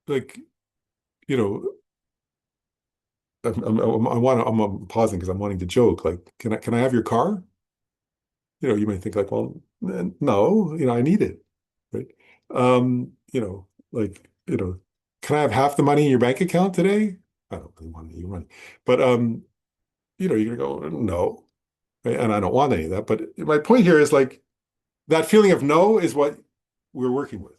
like, you know, I'm pausing because I'm wanting to joke. Like, can I have your car? You may think like, well, no, I need it, right? Like, can I have half the money in your bank account today? I don't really want your money, but you're gonna go, no, right? And I don't want any of that. But my point here is like that feeling of no is what we're working with.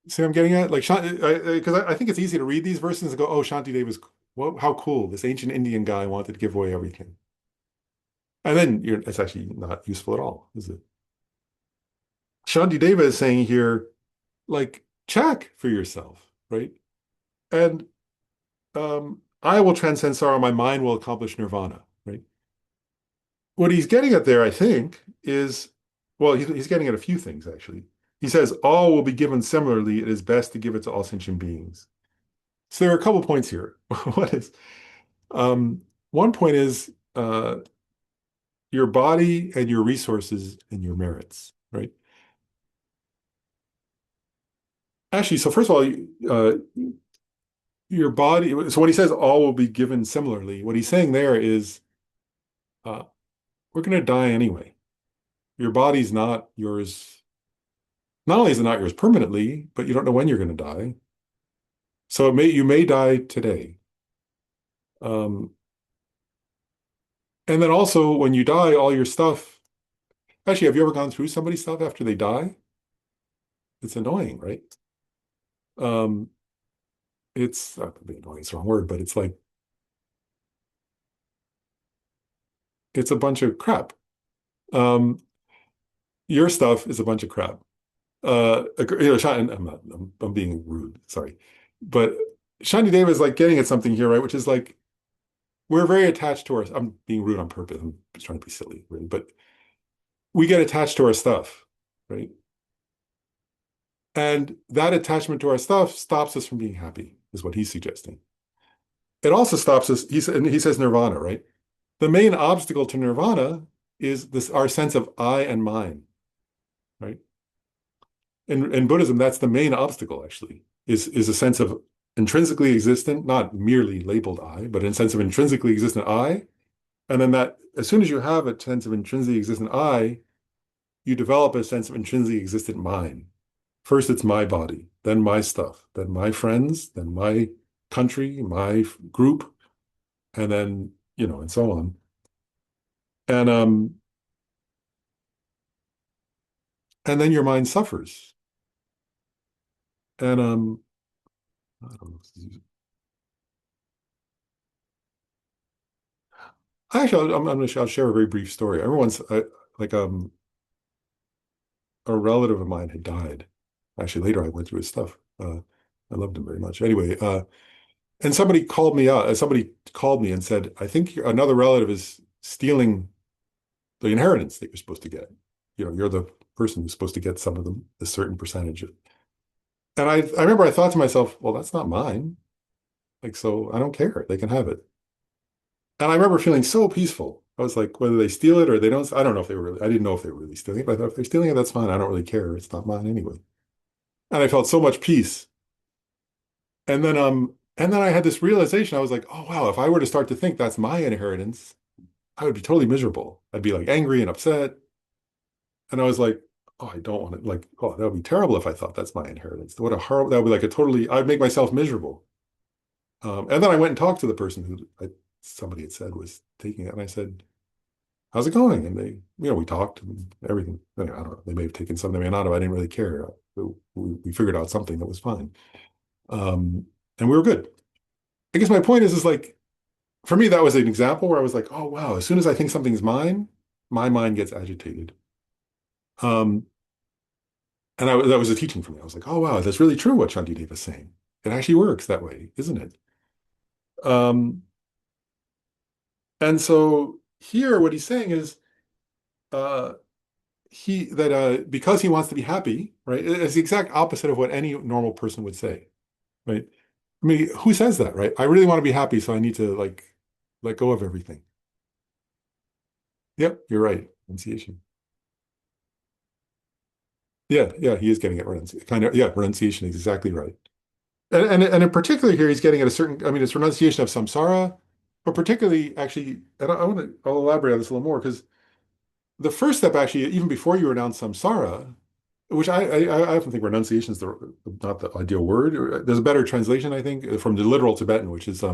See what I'm getting at? Like, because I think it's easy to read these verses and go, oh, Shantideva's, well, how cool. This ancient Indian guy wanted to give away everything. And then it's actually not useful at all, is it? Shantideva is saying here, like, check for yourself, right? And I will transcend sorrow, my mind will accomplish nirvana, right? What he's getting at there, I think, is, well, he's getting at a few things, actually. He says, all will be given similarly. It is best to give it to all sentient beings. So there are a couple points here. What is one point is your body and your resources and your merits, right? Actually, so first of all, your body. So when he says all will be given similarly, what he's saying there is uh, we're going to die anyway. Your body's not yours. Not only is it not yours permanently, but you don't know when you're going to die. So you may die today. Um, and then also when you die, all your stuff. Actually, have you ever gone through somebody's stuff after they die? It's annoying, right? Um, it's not maybe annoying, it's the wrong word, but it's like it's a bunch of crap. Um, your stuff is a bunch of crap. I'm being rude, sorry. But Shantideva is like getting at something here, right? Which is like we're very attached to I'm being rude on purpose. I'm just trying to be silly, really. But we get attached to our stuff, right? And that attachment to our stuff stops us from being happy, is what he's suggesting. It also stops us, and he says nirvana, right? The main obstacle to nirvana is this our sense of I and mine, right? In Buddhism, that's the main obstacle, actually, is a sense of intrinsically existent, not merely labeled I, but in a sense of intrinsically existent I. And then that as soon as you have a sense of intrinsically existent I, you develop a sense of intrinsically existent mine. First, it's my body, then my stuff, then my friends, then my country, my group, and then, and so on. And and then your mind suffers. And I don't know. Actually, I'll share a very brief story. I remember once, like a relative of mine had died. Actually, later I went through his stuff. I loved him very much. Anyway, and somebody called me and said, I think another relative is stealing the inheritance that you're supposed to get. You're the person who's supposed to get some of them, a certain percentage. And I remember I thought to myself, well, that's not mine. Like, so I don't care. They can have it. And I remember feeling so peaceful. I was like, whether they steal it or they don't, I don't know if they were really, I didn't know if they were really stealing it, but I thought if they're stealing it, that's fine. I don't really care. It's not mine anyway. And I felt so much peace. And then I had this realization. I was like, oh wow, if I were to start to think that's my inheritance, I would be totally miserable. I'd be like angry and upset. And I was like, oh, I don't want to like, oh, that would be terrible if I thought that's my inheritance. What a horrible, that would be like a totally, I'd make myself miserable. And then I went and talked to the person somebody had said was taking it. And I said, how's it going? And we talked and everything. Anyway, I don't know. They may have taken some, they may not have. I didn't really care. We figured out something that was fine. And we were good. I guess my point is like, for me, that was an example where I was like, oh, wow, as soon as I think something's mine, my mind gets agitated. Um, and that was a teaching for me. I was like, oh, wow, that's really true what Shantideva is saying. It actually works that way, isn't it? Um, and so here, what he's saying is, uh, because he wants to be happy, right? It's the exact opposite of what any normal person would say, right? I mean, who says that, right? I really want to be happy, so I need to like let go of everything. Yep, you're right. Renunciation. Yeah, yeah, he is getting it kind of, yeah, renunciation is exactly right. And in particular here, he's getting at a certain, I mean, it's renunciation of samsara, but particularly actually, and I'll elaborate on this a little more because the first step actually, even before you renounce samsara, which I often think renunciation is not the ideal word. There's a better translation, I think, from the literal Tibetan, which is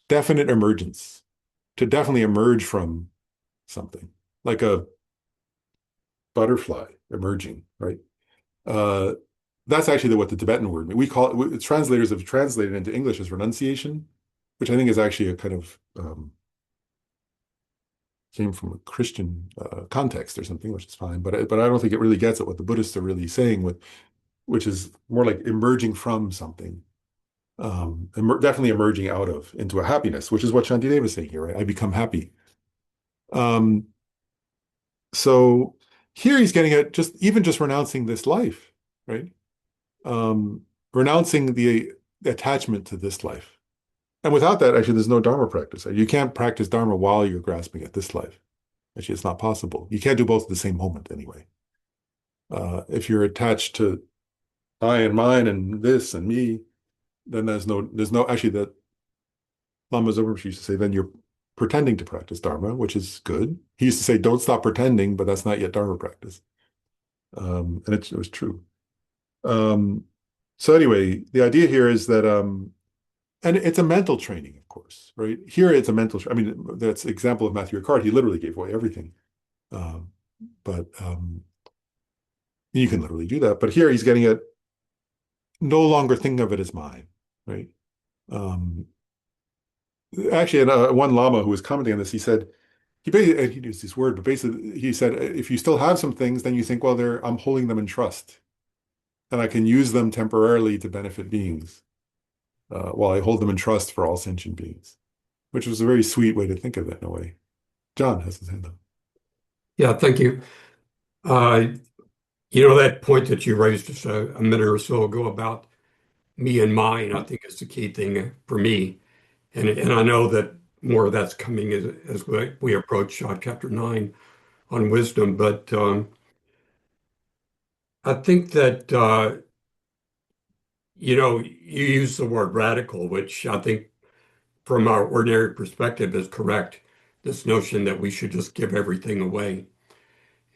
definite emergence, to definitely emerge from something, like a butterfly emerging, right? Uh, that's actually what the Tibetan word means. We call it, translators have translated into English as renunciation, which I think is actually a kind of came from a Christian context or something, which is fine. But I don't think it really gets at what the Buddhists are really saying, which is more like emerging from something, definitely emerging out of into a happiness, which is what Shantideva is saying here, right? I become happy. Um, so here he's getting at just renouncing this life, right? Renouncing the attachment to this life. And without that, actually, there's no Dharma practice. You can't practice Dharma while you're grasping at this life. Actually, it's not possible. You can't do both at the same moment anyway. If you're attached to I and mine and this and me, then there's no actually the Lama Zopa used to say, then you're pretending to practice Dharma, which is good. He used to say, don't stop pretending, but that's not yet Dharma practice. And it was true. Um, so anyway, the idea here is that, and it's a mental training, of course, right? Here it's a mental, I mean, that's example of Matthew Ricard. He literally gave away everything. Um, but you can literally do that. But here he's getting at no longer thinking of it as mine, right? Um, Actually, and one Lama who was commenting on this, he said, he basically, he used this word, but basically he said, if you still have some things, then you think, well, I'm holding them in trust, and I can use them temporarily to benefit beings, while I hold them in trust for all sentient beings, which was a very sweet way to think of it in a way. John has his hand up. Yeah, thank you. Uh, that point that you raised just a minute or so ago about me and mine, I think is the key thing for me. And I know that more of that's coming as we approach chapter 9 on wisdom. But I think that, you use the word radical, which I think from our ordinary perspective is correct. This notion that we should just give everything away.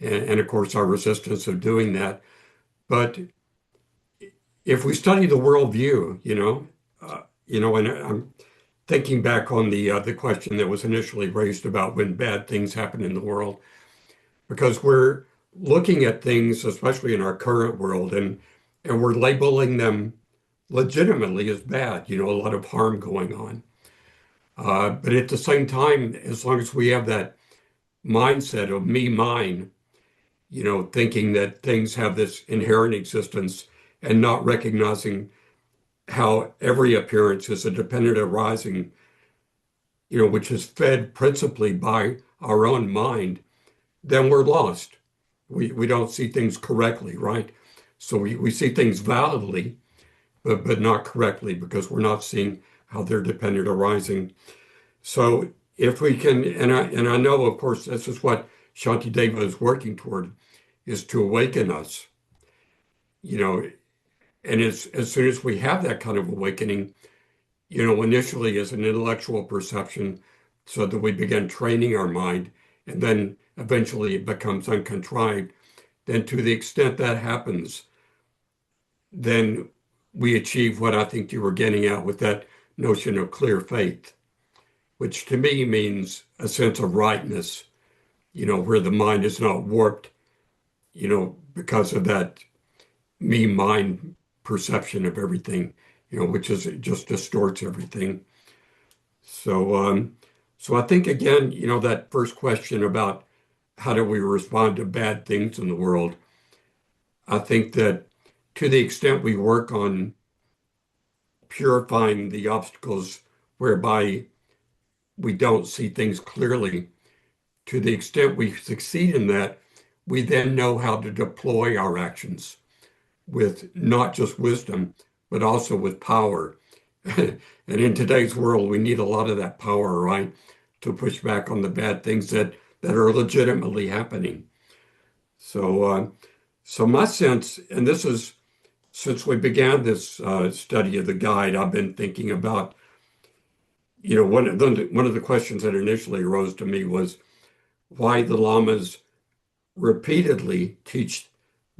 And of course, our resistance of doing that. But if we study the worldview, and I'm thinking back on the question that was initially raised about when bad things happen in the world, because we're looking at things, especially in our current world, and we're labeling them legitimately as bad, a lot of harm going on. But at the same time, as long as we have that mindset of me, mine, thinking that things have this inherent existence and not recognizing how every appearance is a dependent arising, which is fed principally by our own mind, then we're lost. We don't see things correctly, right? So we see things validly, but not correctly because we're not seeing how they're dependent arising. So if we can, and I know, of course, this is what Shantideva is working toward, is to awaken us, you know, and as soon as we have that kind of awakening, initially as an intellectual perception, so that we begin training our mind, and then eventually it becomes uncontrived. Then, to the extent that happens, then we achieve what I think you were getting at with that notion of clear faith, which to me means a sense of rightness, where the mind is not warped, because of that me mind perception of everything, which is it just distorts everything. So, so I think again, that first question about how do we respond to bad things in the world, I think that to the extent we work on purifying the obstacles whereby we don't see things clearly, to the extent we succeed in that, we then know how to deploy our actions with not just wisdom, but also with power. And in today's world, we need a lot of that power, right, to push back on the bad things that are legitimately happening. So, so my sense, and this is since we began this study of the guide, I've been thinking about, one of the questions that initially arose to me was why the lamas repeatedly teach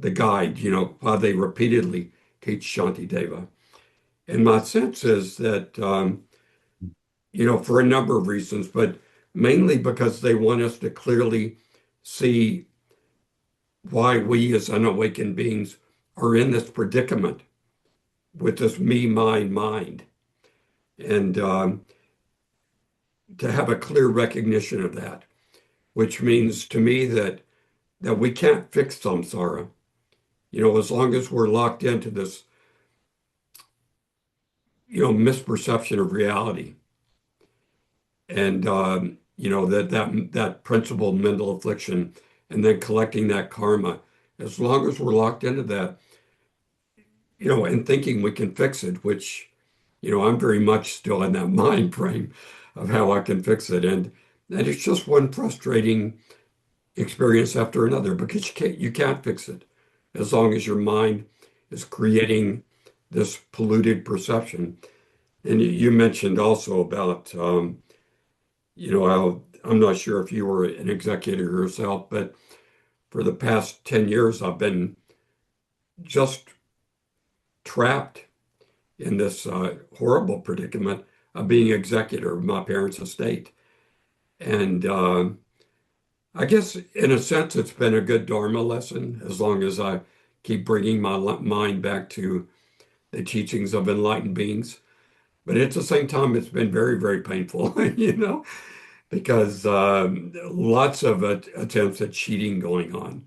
the guide, why they repeatedly teach Shantideva. And my sense is that, for a number of reasons, but mainly because they want us to clearly see why we as unawakened beings are in this predicament with this me, mine, mind. And to have a clear recognition of that, which means to me that we can't fix samsara. As long as we're locked into this, misperception of reality, and that principal mental affliction, and then collecting that karma. As long as we're locked into that, and thinking we can fix it, which, I'm very much still in that mind frame of how I can fix it, and it's just one frustrating experience after another because you can't fix it as long as your mind is creating this polluted perception. And you mentioned also about, I'm not sure if you were an executor yourself, but for the past 10 years, I've been just trapped in this horrible predicament of being executor of my parents' estate. And I guess, in a sense, it's been a good Dharma lesson as long as I keep bringing my mind back to the teachings of enlightened beings. But at the same time, it's been very, very painful, because lots of attempts at cheating going on.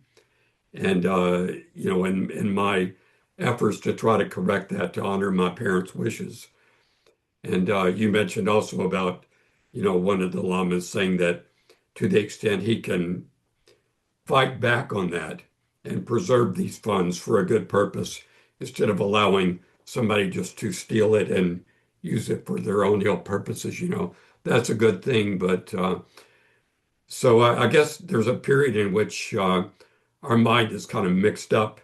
And, in my efforts to try to correct that, to honor my parents' wishes. And you mentioned also about, one of the lamas saying that to the extent he can fight back on that and preserve these funds for a good purpose instead of allowing somebody just to steal it and use it for their own ill purposes, that's a good thing. But so I guess there's a period in which our mind is kind of mixed up.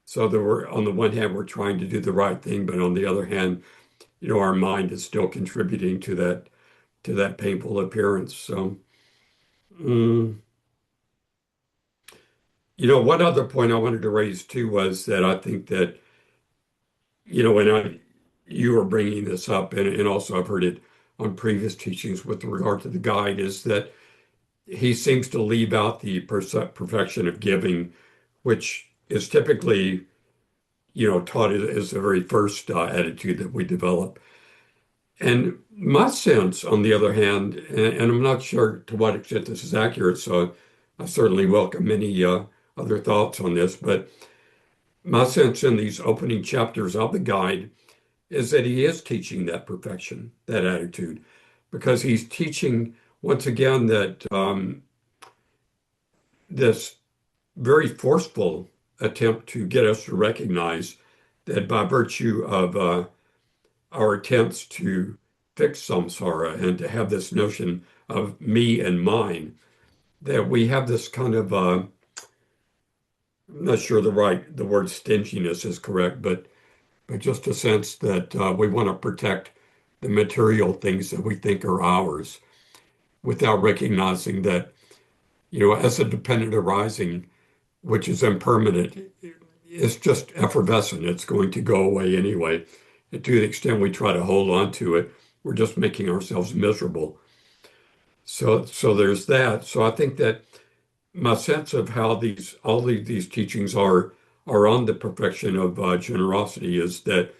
So that we're, on the one hand, we're trying to do the right thing, but on the other hand, our mind is still contributing to that painful appearance. So, mm, one other point I wanted to raise too was that I think that, when you were bringing this up, and also I've heard it on previous teachings with regard to the guide, is that he seems to leave out the perfection of giving, which is typically, taught as the very first attitude that we develop. And my sense, on the other hand, and I'm not sure to what extent this is accurate, so I certainly welcome any other thoughts on this, but my sense in these opening chapters of the guide is that he is teaching that perfection, that attitude, because he's teaching once again that this very forceful attempt to get us to recognize that by virtue of our attempts to fix samsara and to have this notion of me and mine, that we have this kind of, I'm not sure the word stinginess is correct, but just a sense that we want to protect the material things that we think are ours without recognizing that, as a dependent arising, which is impermanent, it's just effervescent. It's going to go away anyway. And to the extent we try to hold on to it, we're just making ourselves miserable. So there's that. So I think that my sense of how all these teachings are on the perfection of generosity is that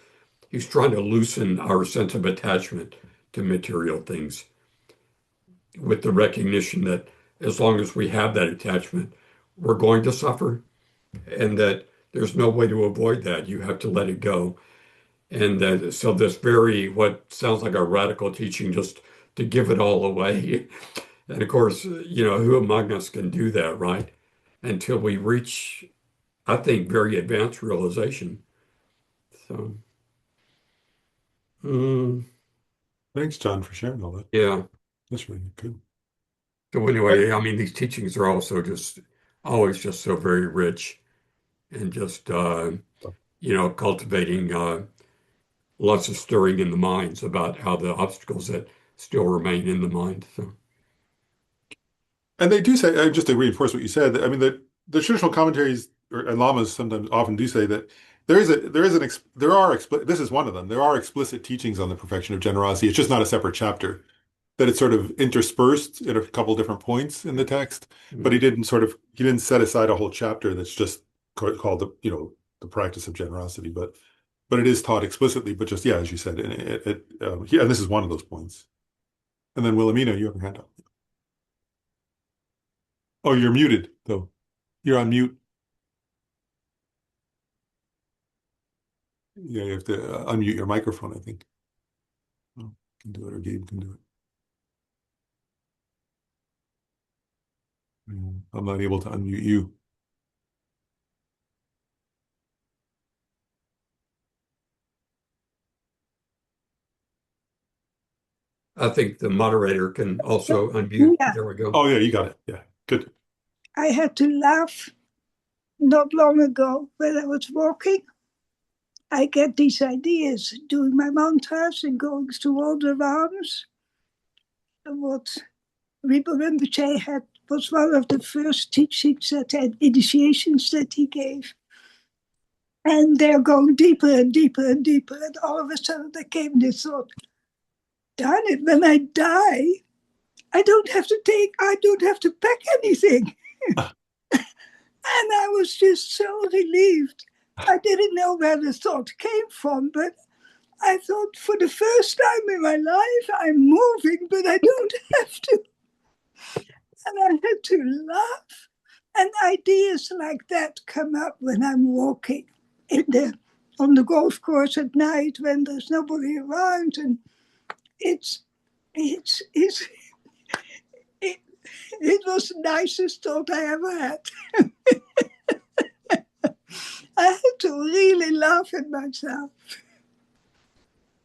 he's trying to loosen our sense of attachment to material things with the recognition that as long as we have that attachment, we're going to suffer, and that there's no way to avoid that. You have to let it go. And that, so this very, what sounds like a radical teaching, just to give it all away. And of course, who among us can do that, right? Until we reach, I think, very advanced realization. So, mm, Thanks, John, for sharing all that. yeah. That's really good. So I, anyway, I mean, these teachings are also just always just so very rich and just, cultivating lots of stirring in the minds about how the obstacles that still remain in the mind. So, and they do say, just to reinforce what you said, I mean, the traditional commentaries and lamas sometimes often do say that there are explicit, this is one of them. There are explicit teachings on the perfection of generosity. It's just not a separate chapter. That it's sort of interspersed at a couple different points in the text, but mm. he didn't set aside a whole chapter that's just called the practice of generosity, but it is taught explicitly, but just, yeah, as you said, yeah, and this is one of those points. And then Wilhelmina, you have your hand up. Oh, you're muted though. You're on mute. Yeah, you have to unmute your microphone, I think. Oh, can do it, or Gabe can do it. I'm not able to unmute you. I think the moderator can also unmute. Yeah, There we go. Oh, yeah, you got it. Yeah, good. I had to laugh not long ago when I was walking. I get these ideas doing my mantras and going through all the rounds. What Rinpoche Rinpoche had was one of the first teachings that had initiations that he gave. And they're going deeper and deeper and deeper. And all of a sudden there came this thought, darn it, when I die, I don't have to pack anything. And I was just so relieved. I didn't know where the thought came from, but I thought for the first time in my life, I'm moving, but I don't have to. And I had to laugh. And ideas like that come up when I'm walking on the golf course at night when there's nobody around. And it's it, it was the nicest thought I ever had. I had to really laugh at myself.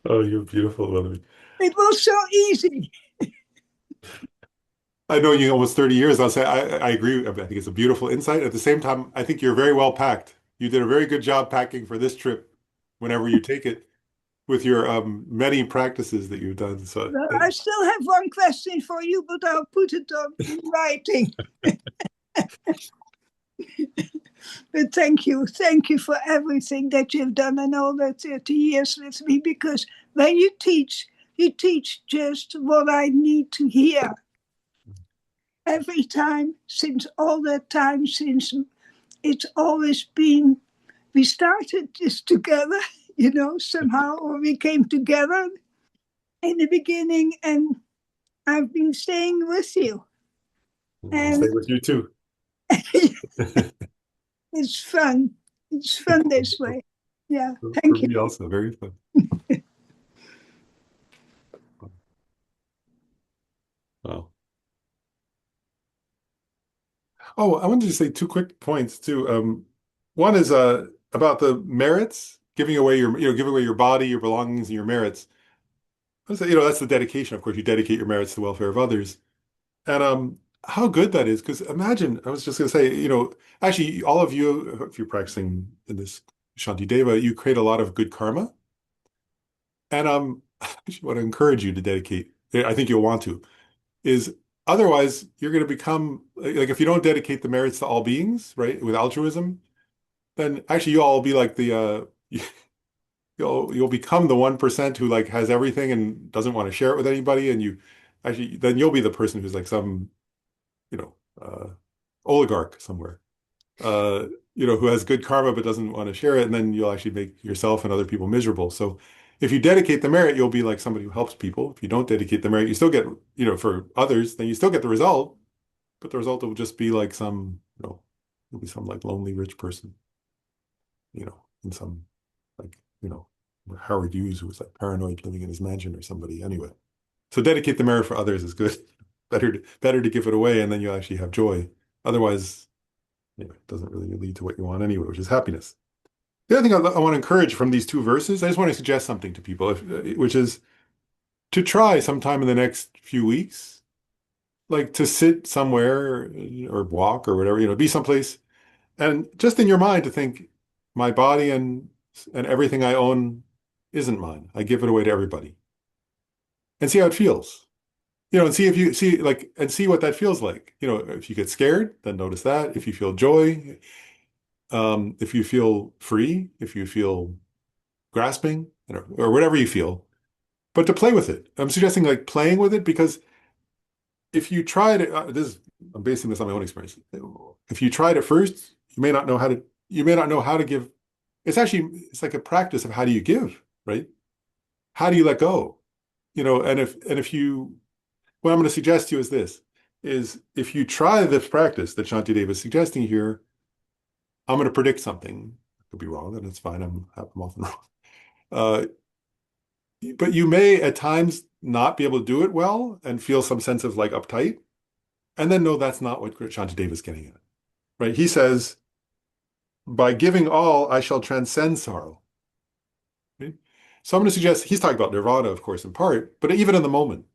Oh, you're beautiful, Willoughby. It was so easy. I know you almost 30 years. I'll say I agree. I think it's a beautiful insight. At the same time, I think you're very well packed. You did a very good job packing for this trip whenever you take it with your many practices that you've done. So Well, I still have one question for you, but I'll put it in writing. But thank you. Thank you for everything that you've done in all the 30 years with me, because when you teach just what I need to hear. Every time, since all that time, since it's always been, we started this together, somehow, or we came together in the beginning, and I've been staying with you. I'll stay with you too. It's fun. It's fun this way. Yeah, For thank you. me also, very fun. Wow. Oh, I wanted to say two quick points too. One is about the merits, giving away your body, your belongings, and your merits. I say, that's the dedication. Of course, you dedicate your merits to the welfare of others. And how good that is, because imagine, I was just going to say, actually, all of you, if you're practicing in this Shantideva, you create a lot of good karma. And I want to encourage you to dedicate, I think you'll want to, is otherwise you're going to become, like if you don't dedicate the merits to all beings, right, with altruism, then actually you'll all be like you'll become the 1% who like has everything and doesn't want to share it with anybody. And then you'll be the person who's like some you know, oligarch somewhere, who has good karma but doesn't want to share it, and then you'll actually make yourself and other people miserable. So if you dedicate the merit, you'll be like somebody who helps people. If you don't dedicate the merit, you still get, for others, then you still get the result, but the result will just be like you'll be some like lonely rich person, in some like, Howard Hughes who was like paranoid living in his mansion or somebody. Anyway, so dedicate the merit for others is good. Better to give it away, and then you actually have joy. Otherwise, it doesn't really lead to what you want anyway, which is happiness. The other thing I want to encourage from these two verses, I just want to suggest something to people, which is to try sometime in the next few weeks, like to sit somewhere or walk or whatever, be someplace, and just in your mind to think, my body and everything I own isn't mine. I give it away to everybody, and see how it feels. And see if you see like and see what that feels like. If you get scared, then notice that. If you feel joy, if you feel free, if you feel grasping, or whatever you feel, but to play with it. I'm suggesting like playing with it, because if you try it, I'm basing this on my own experience. If you try it at first, you may not know how to give. It's like a practice of how do you give, right? How do you let go? And if you what I'm going to suggest to you is this, is if you try this practice that Shantideva is suggesting here, I'm going to predict something. I could be wrong, and it's fine. I'm often wrong. Uh, but you may at times not be able to do it well and feel some sense of like uptight, and then no, that's not what Shantideva is getting at, right? He says, by giving all, I shall transcend sorrow. Right? So I'm going to suggest, he's talking about nirvana, of course, in part, but even in the moment,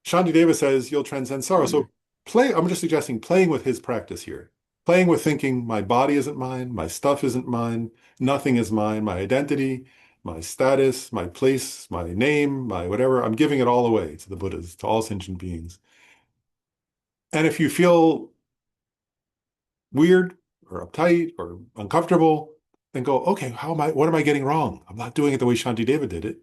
Shantideva says you'll transcend sorrow. So I'm just suggesting playing with his practice here. playing with thinking my body isn't mine, my stuff isn't mine, nothing is mine, my identity, my status, my place, my name, my whatever. I'm giving it all away to the Buddhas, to all sentient beings. And if you feel weird or uptight or uncomfortable, then go, okay, what am I getting wrong? I'm not doing it the way Shantideva did it.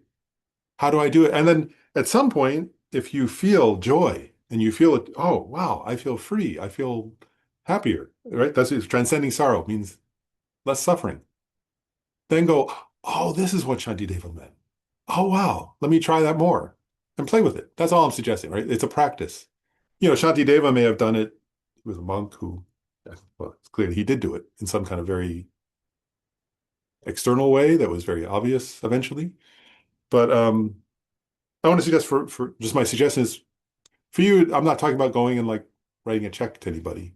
How do I do it? And then at some point, if you feel joy and you feel it, oh, wow, I feel free. I feel happier, right? That's it. Transcending sorrow means less suffering. Then go, oh, this is what Shantideva meant. Oh, wow, let me try that more and play with it. That's all I'm suggesting, right? It's a practice. Shantideva may have done it. He was a monk who, well, it's clear he did do it in some kind of very external way that was very obvious eventually. But I want to suggest for just my suggestion is for you, I'm not talking about going and like writing a check to anybody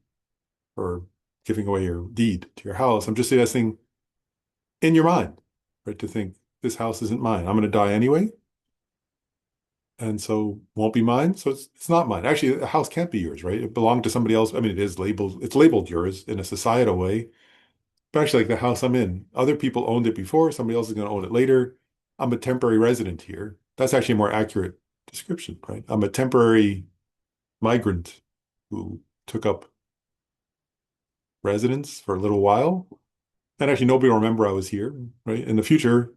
or giving away your deed to your house. I'm just suggesting in your mind, right, to think this house isn't mine. I'm going to die anyway. And so won't be mine. So it's not mine. Actually, the house can't be yours, right? It belonged to somebody else. I mean, it's labeled yours in a societal way. But actually, like the house I'm in, other people owned it before, somebody else is going to own it later. I'm a temporary resident here. That's actually a more accurate description, right? I'm a temporary migrant who took up residence for a little while. And actually, nobody will remember I was here, right? In the future,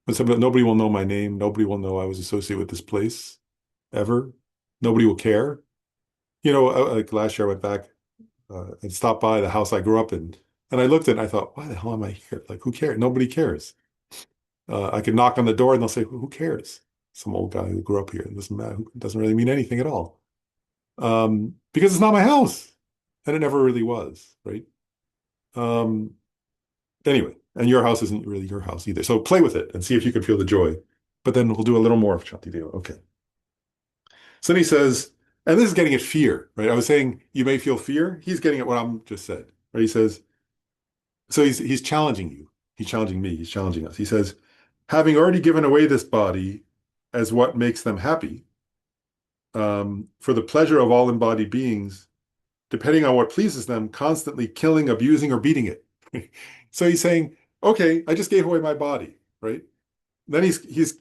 nobody will know my name. Nobody will know I was associated with this place ever. Nobody will care. Like last year, I went back and stopped by the house I grew up in. And I looked at it and I thought, why the hell am I here? Like, who cares? Nobody cares. I could knock on the door and they'll say, who cares? Some old guy who grew up here. It doesn't matter. It doesn't really mean anything at all. Because it's not my house. And it never really was, right? Um, anyway, and your house isn't really your house either. So play with it and see if you can feel the joy. But then we'll do a little more of Shantideva. Okay. So then he says, and this is getting at fear, right? I was saying you may feel fear. He's getting at what I'm just said, right? He says, so he's challenging you. He's challenging me. He's challenging us. He says, having already given away this body as what makes them happy, for the pleasure of all embodied beings, depending on what pleases them, constantly killing, abusing, or beating it. So he's saying, okay, I just gave away my body, right? Then he's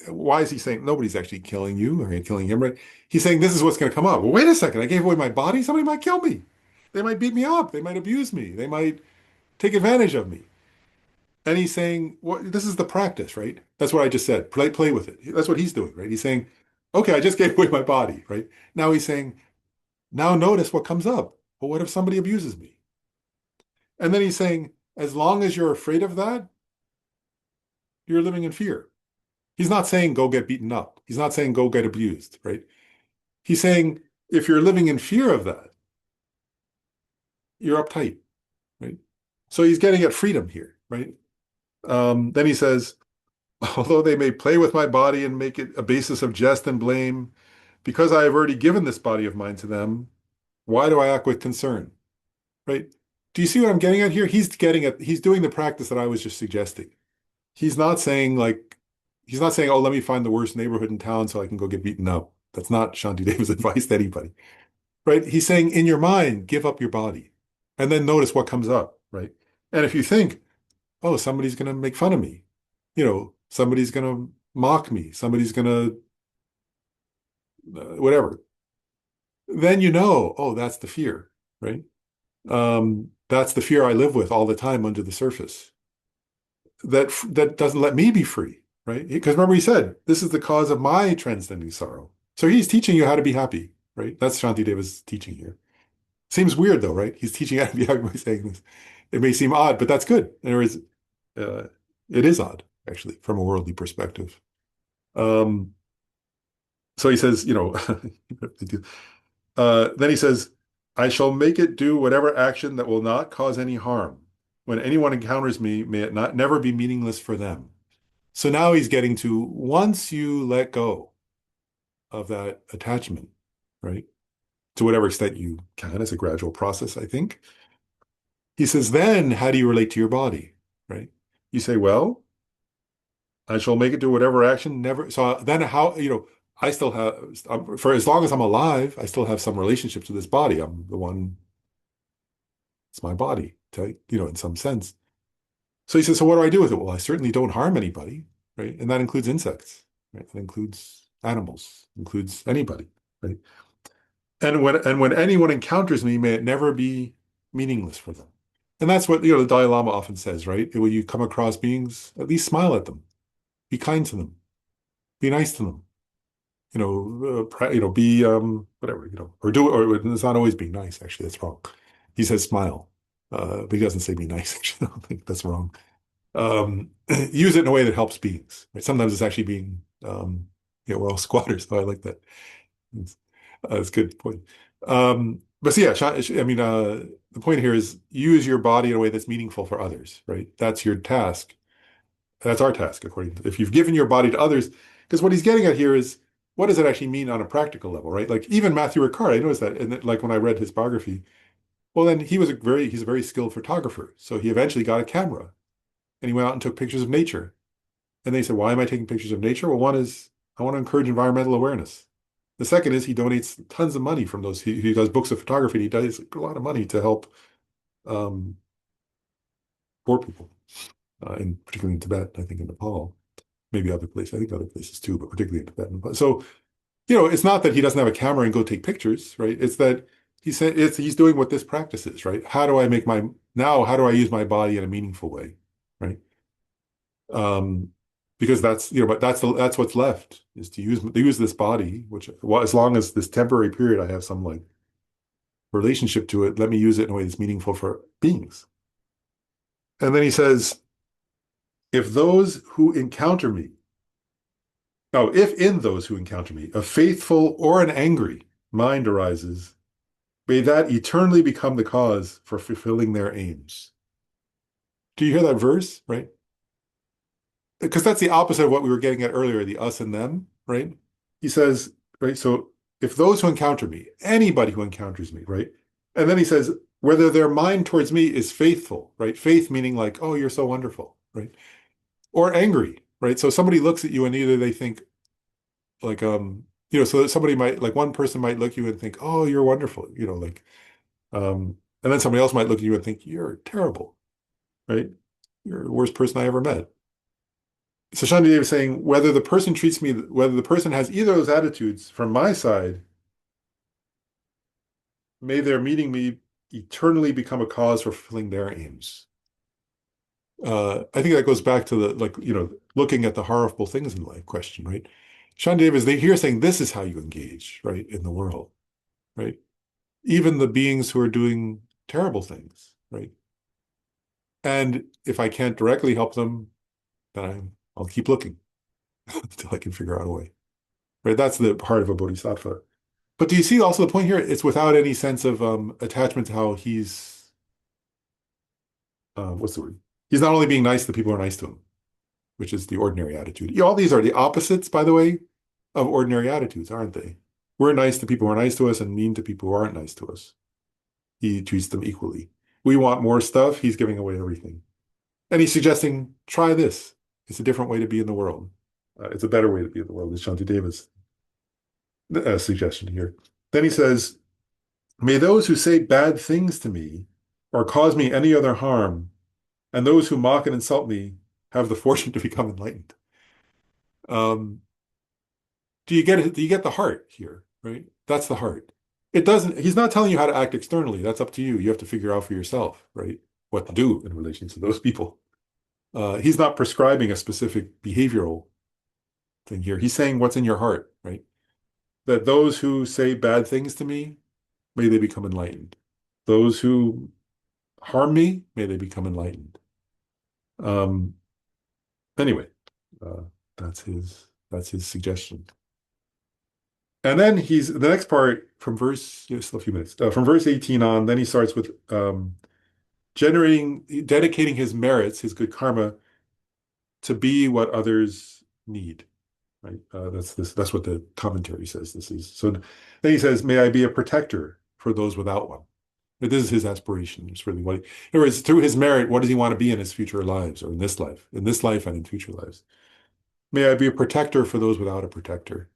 why is he saying nobody's actually killing you or killing him, right? He's saying this is what's going to come up. Well, wait a second, I gave away my body. Somebody might kill me. They might beat me up. They might abuse me. They might take advantage of me. And he's saying, well, this is the practice, right? That's what I just said. Play with it. That's what he's doing, right? He's saying, okay, I just gave away my body, right? Now he's saying, now notice what comes up. Well, what if somebody abuses me? And then he's saying, as long as you're afraid of that, you're living in fear. He's not saying go get beaten up. He's not saying go get abused, right? He's saying if you're living in fear of that, you're uptight, right? So he's getting at freedom here, right? Then he says, although they may play with my body and make it a basis of jest and blame, because I have already given this body of mine to them, why do I act with concern, right? Do you see what I'm getting at here? He's doing the practice that I was just suggesting. He's not saying oh, let me find the worst neighborhood in town so I can go get beaten up. That's not Shantideva's advice to anybody, right? He's saying in your mind, give up your body and then notice what comes up, right? And if you think, oh, somebody's going to make fun of me, somebody's going to mock me, somebody's going to whatever, then oh, that's the fear, right? That's the fear I live with all the time under the surface. That doesn't let me be free, right? Because remember he said, this is the cause of my transcending sorrow. So he's teaching you how to be happy, right? That's Shantideva's teaching here. Seems weird though, right? He's teaching how to be happy by saying this. It may seem odd, but that's good. In other words, it is odd, actually, from a worldly perspective. So he says, then he says, I shall make it do whatever action that will not cause any harm. When anyone encounters me, may it never be meaningless for them. So now he's getting to once you let go of that attachment, right? To whatever extent you can, it's a gradual process, I think. He says, then how do you relate to your body, right? You say, well, I shall make it do whatever action, never. So then I still have, for as long as I'm alive, I still have some relationship to this body. I'm the one It's my body, in some sense. So he says, so what do I do with it? Well, I certainly don't harm anybody, right? And that includes insects, right? That includes animals, includes anybody, right? And when anyone encounters me, may it never be meaningless for them. And that's what, the Dalai Lama often says, right? When you come across beings, at least smile at them, be kind to them, be nice to them, be whatever, or do it, or it's not always being nice, actually, that's wrong. He says smile, but he doesn't say be nice, actually. I don't think that's wrong. Use it in a way that helps beings, right? Sometimes it's actually being, we're all squatters, so I like that. That's a good point. But so yeah, the point here is use your body in a way that's meaningful for others, right? That's your task. That's our task, if you've given your body to others, because what he's getting at here is what does it actually mean on a practical level, right? Like even Matthew Ricard, I noticed that, and like when I read his biography, well, then he's a very skilled photographer. So he eventually got a camera and he went out and took pictures of nature. And they said, why am I taking pictures of nature? Well, one is I want to encourage environmental awareness. The second is he donates tons of money from those. He does books of photography. And he does a lot of money to help um, poor people, particularly in Tibet, I think in Nepal, maybe other places. I think other places too, but particularly in Tibet and Nepal. So, it's not that he doesn't have a camera and go take pictures, right? It's that he's doing what this practice is, right? How do I use my body in a meaningful way, right? Um, because but that's what's left is to use this body, which, well, as long as this temporary period I have some like relationship to it, let me use it in a way that's meaningful for beings. And then he says, if those who encounter me, no, if in those who encounter me, a faithful or an angry mind arises, may that eternally become the cause for fulfilling their aims. Do you hear that verse, right? Because that's the opposite of what we were getting at earlier, the us and them, right? He says, right, so if those who encounter me, anybody who encounters me, right? And then he says, whether their mind towards me is faithful, right? Faith meaning like, oh, you're so wonderful, right? Or angry, right? So somebody looks at you and either they think like, so somebody might, like one person might look at you and think, oh, you're wonderful, and then somebody else might look at you and think, you're terrible, right? You're the worst person I ever met. So Shantideva is saying whether the person has either of those attitudes from my side, may their meeting me eternally become a cause for fulfilling their aims. I think that goes back to looking at the horrible things in life question, right? Shantideva is here saying this is how you engage, right, in the world, right? Even the beings who are doing terrible things, right? And if I can't directly help them, then I'll keep looking until I can figure out a way. Right? That's the heart of a bodhisattva. But do you see also the point here? It's without any sense of attachment to how he's what's the word? He's not only being nice to the people who are nice to him, which is the ordinary attitude. All these are the opposites, by the way, of ordinary attitudes, aren't they? We're nice to people who are nice to us and mean to people who aren't nice to us. He treats them equally. We want more stuff, he's giving away everything. And he's suggesting, try this. It's a different way to be in the world. It's a better way to be in the world, is Shantideva's suggestion here. Then he says, may those who say bad things to me or cause me any other harm, and those who mock and insult me have the fortune to become enlightened. Do you get it? Do you get the heart here, right? That's the heart. He's not telling you how to act externally. That's up to you. You have to figure out for yourself, right? What to do in relation to those people. He's not prescribing a specific behavioral thing here. He's saying what's in your heart, right? That those who say bad things to me, may they become enlightened. Those who harm me, may they become enlightened. Anyway, uh, that's his suggestion. And then the next part from still a few minutes, from verse 18 on, then he starts with dedicating his merits, his good karma, to be what others need. Right? That's what the commentary says this is. So then he says, may I be a protector for those without one. But this is his aspiration. It's really in other words, through his merit, what does he want to be in his future lives or in this life and in future lives? May I be a protector for those without a protector.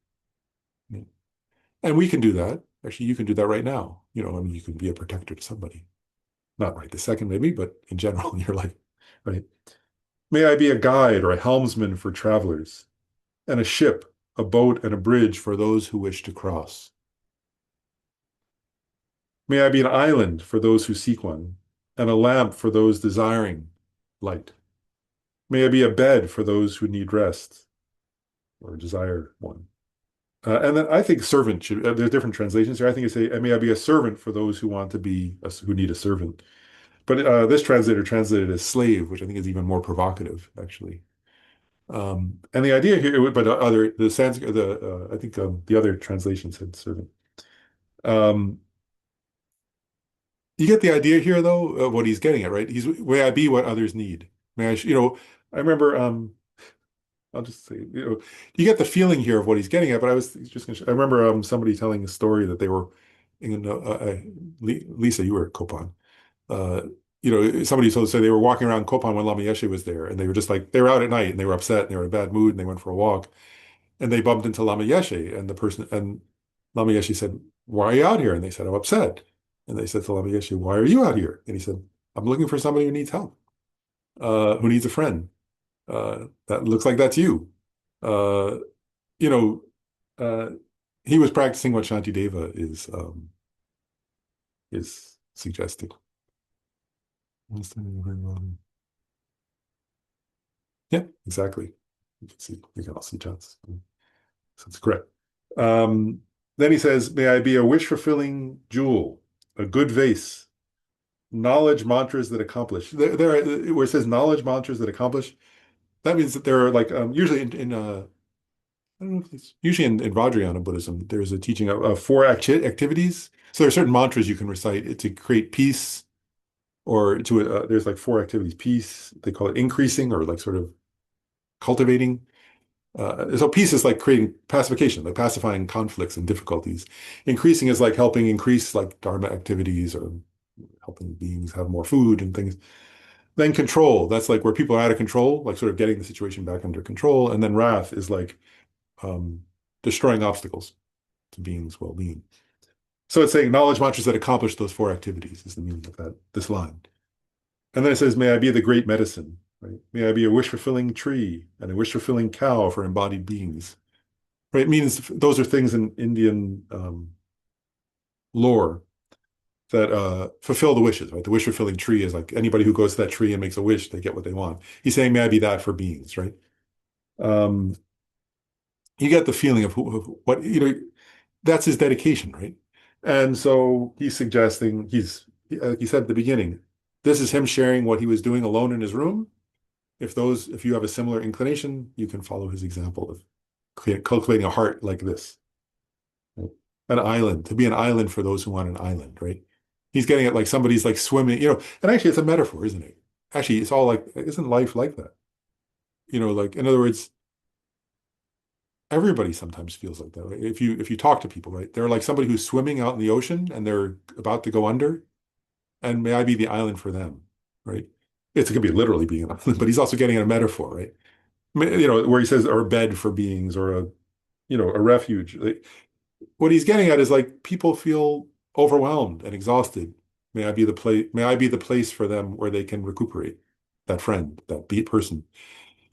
And we can do that. Actually, you can do that right now. You can be a protector to somebody. Not right this second, maybe, but in general in your life, right? May I be a guide or a helmsman for travelers, and a ship, a boat, and a bridge for those who wish to cross. May I be an island for those who seek one, and a lamp for those desiring light. May I be a bed for those who need rest or desire one. And then I think servant should, there's different translations here. I think it's say, may I be a servant for those who want to be, who need a servant. But this translator translated as slave, which I think is even more provocative, actually. And the idea here, but the Sanskrit, I think the other translation said servant. Um, you get the idea here, though, of what he's getting at, right? May I be what others need. May I, I remember, I'll just say, you get the feeling here of what he's getting at, but I was just going to, I remember somebody telling a story that they were, Lisa, you were at Kopan. Uh, somebody told say they were walking around Kopan when Lama Yeshe was there, and they were just like, they were out at night and they were upset and they were in a bad mood and they went for a walk and they bumped into Lama Yeshe and Lama Yeshe said, "Why are you out here?" And they said, "I'm upset." And they said to Lama Yeshe, "Why are you out here?" And he said, "I'm looking for somebody who needs help, who needs a friend. That looks like that's you." Uh, you know, uh, he was practicing what Shantideva is suggesting. Yeah, exactly. You can see, you can all see John's. So it's correct. Um, then he says, "May I be a wish-fulfilling jewel, a good vase, knowledge mantras that accomplish." Where it says knowledge mantras that accomplish, that means that there are like usually in I don't know if it's usually in Vajrayana Buddhism, there's a teaching of four activities. So there are certain mantras you can recite to create peace, or there's like four activities: peace, they call it increasing, or like sort of cultivating. So peace is like creating pacification, like pacifying conflicts and difficulties. Increasing is like helping increase like Dharma activities or helping beings have more food and things. Then control, that's like where people are out of control, like sort of getting the situation back under control. And then wrath is like um, destroying obstacles to beings' well-being. So it's saying knowledge mantras that accomplish those four activities is the meaning of this line. And then it says, "May I be the great medicine, right? May I be a wish-fulfilling tree and a wish-fulfilling cow for embodied beings." Right? It means those are things in Indian lore that fulfill the wishes, right? The wish-fulfilling tree is like anybody who goes to that tree and makes a wish, they get what they want. He's saying, may I be that for beings, right? Um, you get the feeling of what, that's his dedication, right? And so he's suggesting, like he said at the beginning, this is him sharing what he was doing alone in his room. If you have a similar inclination, you can follow his example of cultivating a heart like this. Right? An island, to be an island for those who want an island, right? He's getting it like somebody's like swimming, and actually it's a metaphor, isn't it? Actually, it's all like, isn't life like that? Like in other words, everybody sometimes feels like that, right? If you talk to people, right? They're like somebody who's swimming out in the ocean and they're about to go under, and may I be the island for them, right? It could be literally being an island, but he's also getting a metaphor, right? Where he says, or a bed for beings, or a refuge. Like, what he's getting at is like people feel overwhelmed and exhausted. May I be the place for them where they can recuperate. That friend, that beat person.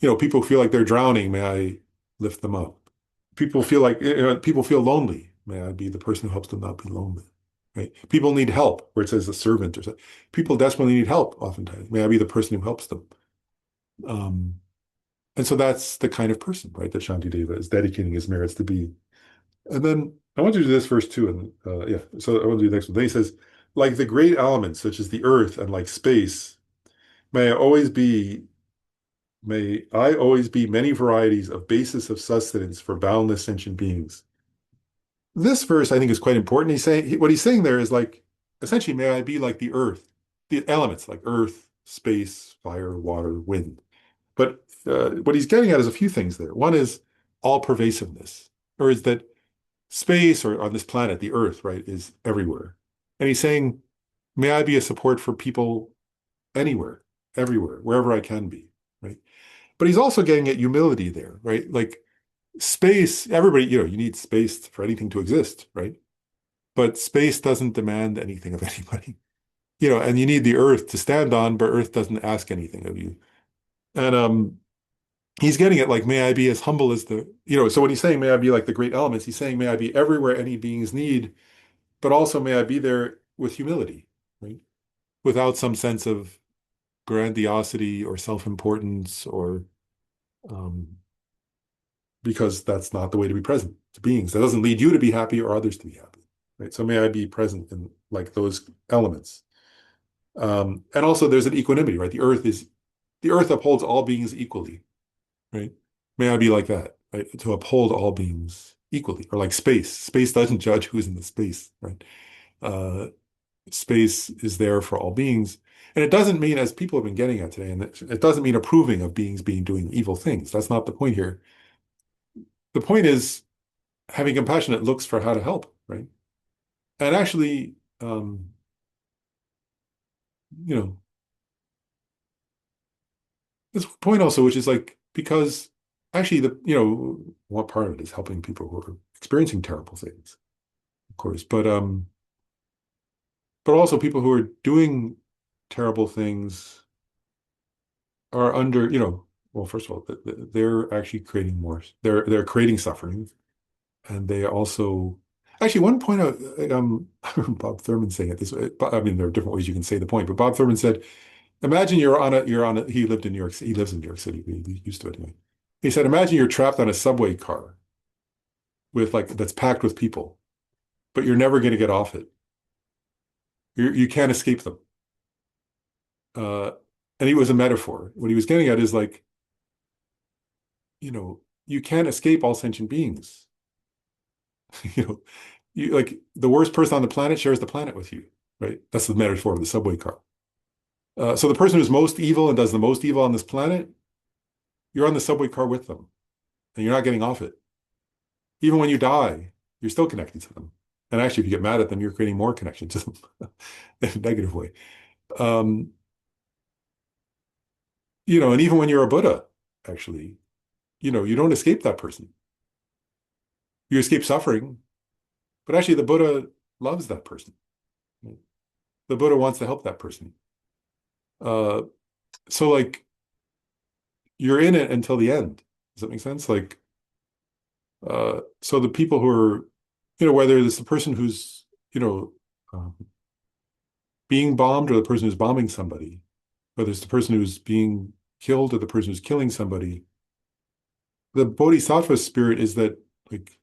People feel like they're drowning. May I lift them up? People feel lonely. May I be the person who helps them not be lonely. Right? People need help, where it says a servant or something. People desperately need help oftentimes. May I be the person who helps them. Um, and so that's the kind of person, right, that Shantideva is dedicating his merits to be. And then I want to do this verse too, and yeah, so I want to do the next one. Then he says, like the great elements, such as the earth and like space, may I always be, may I always be many varieties of basis of sustenance for boundless sentient beings. This verse, I think, is quite important. What he's saying there is like, essentially, may I be like the earth, the elements like earth, space, fire, water, wind. But what he's getting at is a few things there. One is all pervasiveness, or is that space or on this planet, the earth, right, is everywhere. And he's saying, may I be a support for people anywhere, everywhere, wherever I can be, right? But he's also getting at humility there, right? Like space, everybody, you need space for anything to exist, right? But space doesn't demand anything of anybody. and you need the earth to stand on, but earth doesn't ask anything of you. And he's getting it like, may I be as humble as so when he's saying, may I be like the great elements, he's saying, may I be everywhere any beings need, but also may I be there with humility, right? Without some sense of grandiosity or self-importance or um, because that's not the way to be present to beings. That doesn't lead you to be happy or others to be happy, right? So may I be present in like those elements. And also there's an equanimity, right? The earth upholds all beings equally, right? May I be like that, right? To uphold all beings equally, or like space. Space doesn't judge who's in the space, right? Uh, Space is there for all beings. And it doesn't mean, as people have been getting at today, and it doesn't mean approving of beings being doing evil things. That's not the point here. The point is having compassion that looks for how to help, right? And actually, you know, this point also, which is like, because actually one part of it is helping people who are experiencing terrible things, of course, but also people who are doing terrible things are under, well, first of all, they're actually creating more. They're creating suffering, and they also actually one point out, I remember Bob Thurman saying it this way. I mean, there are different ways you can say the point, but Bob Thurman said, imagine he lived in New York, he lives in New York City, he used to anyway. He said, imagine you're trapped on a subway car with like that's packed with people, but you're never going to get off it. You can't escape them. Uh, and he was a metaphor. What he was getting at is like, you can't escape all sentient beings. You know, you like the worst person on the planet shares the planet with you, right? That's the metaphor of the subway car. So the person who's most evil and does the most evil on this planet, you're on the subway car with them, and you're not getting off it. Even when you die, you're still connected to them. And actually, if you get mad at them, you're creating more connection to them in a negative way. Um, and even when you're a Buddha, actually, you don't escape that person. You escape suffering, but actually the Buddha loves that person. The Buddha wants to help that person. Uh, so like you're in it until the end. Does that make sense? Like, so the people who are, whether it's the person who's, um, being bombed or the person who's bombing somebody, whether it's the person who's being killed or the person who's killing somebody, the Bodhisattva spirit is that like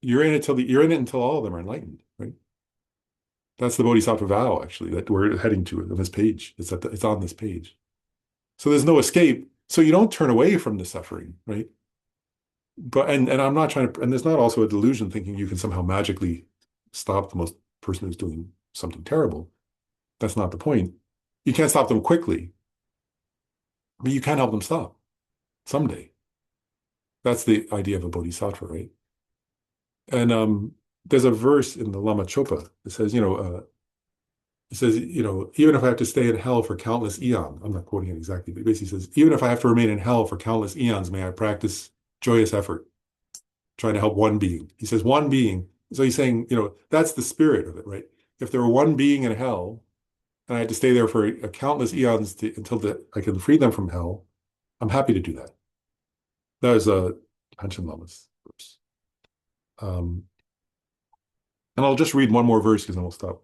you're in it until all of them are enlightened, right? That's the Bodhisattva vow, actually, that we're heading to on this page. It's on this page. So there's no escape. So you don't turn away from the suffering, right? But and I'm not trying to, and there's not also a delusion thinking you can somehow magically stop the most person who's doing something terrible. That's not the point. You can't stop them quickly, but you can help them stop someday. That's the idea of a bodhisattva, right? And there's a verse in the Lama Chopa that says, it says, even if I have to stay in hell for countless eons, I'm not quoting it exactly, but it basically says, even if I have to remain in hell for countless eons, may I practice joyous effort, trying to help one being. He says one being. So he's saying, that's the spirit of it, right? If there were one being in hell and I had to stay there for a countless eons until I can free them from hell, I'm happy to do that. That is a Panchen Lama's verse. And I'll just read one more verse because then we'll stop.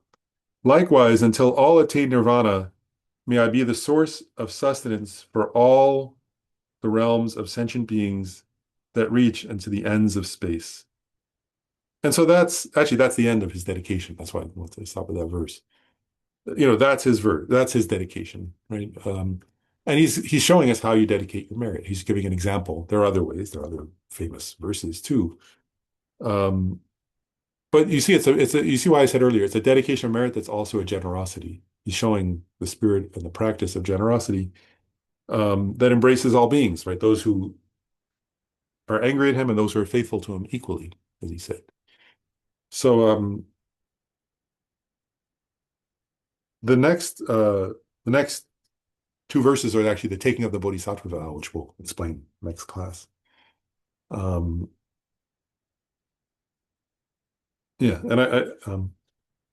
Likewise, until all attain nirvana, may I be the source of sustenance for all the realms of sentient beings that reach into the ends of space. And so that's the end of his dedication. That's why I want to stop at that verse. That's his verse. That's his dedication, right? And he's showing us how you dedicate your merit. He's giving an example. There are other ways. There are other famous verses too. But you see, you see why I said earlier, it's a dedication of merit that's also a generosity. He's showing the spirit and the practice of generosity that embraces all beings, right? Those who are angry at him and those who are faithful to him equally, as he said. So the next two verses are actually the taking of the Bodhisattva vow, which we'll explain next class. Yeah, and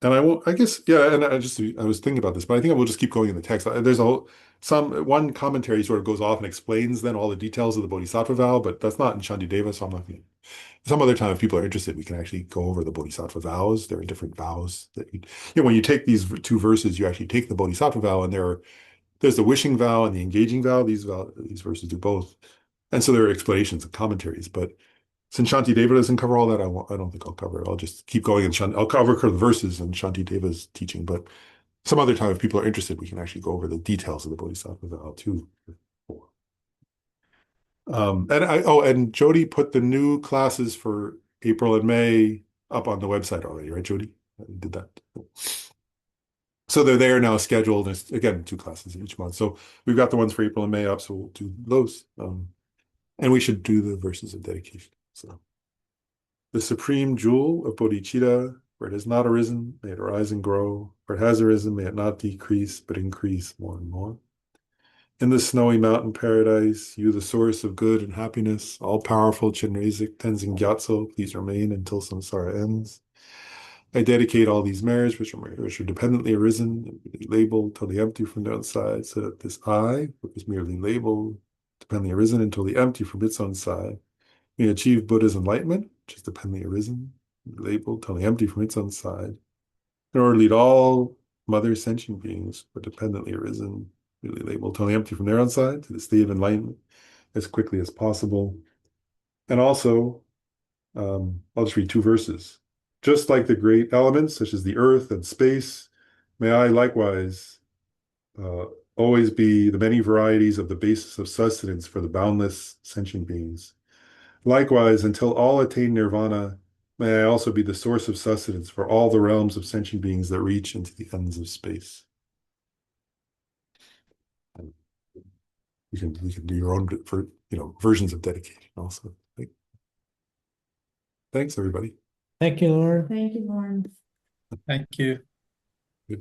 And I won't, I guess, yeah, and I was thinking about this, but I think I will just keep going in the text. There's one commentary sort of goes off and explains then all the details of the Bodhisattva vow, but that's not in Shantideva, so I'm not going to. Some other time, if people are interested, we can actually go over the Bodhisattva vows. There are different vows that when you take these two verses, you actually take the Bodhisattva vow, and there's the wishing vow and the engaging vow. These verses do both. And so there are explanations and commentaries, but since Shantideva doesn't cover all that, I don't think I'll cover it. I'll just keep going and I'll cover the verses in Shantideva's teaching. But some other time, if people are interested, we can actually go over the details of the Bodhisattva vow too. And Jody put the new classes for April and May up on the website already, right, Jody? You did that. So they're there now scheduled. It's, again, 2 classes each month. So we've got the ones for April and May up, so we'll do those. And we should do the verses of dedication. So the supreme jewel of bodhicitta, where it has not arisen, may it arise and grow. Where it has arisen, may it not decrease, but increase more and more. In the snowy mountain paradise, you the source of good and happiness, all-powerful Chenrezig Tenzin Gyatso, please remain until samsara ends. I dedicate all these merits, which are dependently arisen, and really labeled, totally empty from the outside, so that this I, which is merely labeled, dependently arisen and totally empty from its own side, may achieve Buddha's enlightenment, which is dependently arisen, labeled, totally empty from its own side, in order to lead all mother sentient beings, who are dependently arisen, really labeled, totally empty from their own side, to the state of enlightenment as quickly as possible. And also, I'll just read 2 verses. Just like the great elements, such as the earth and space, may I likewise always be the many varieties of the basis of sustenance for the boundless sentient beings. Likewise, until all attain nirvana, may I also be the source of sustenance for all the realms of sentient beings that reach into the ends of space. And you can do your own versions of dedication also. Thanks, everybody. Thank you, Lord. Thank you, Lauren. Thank you.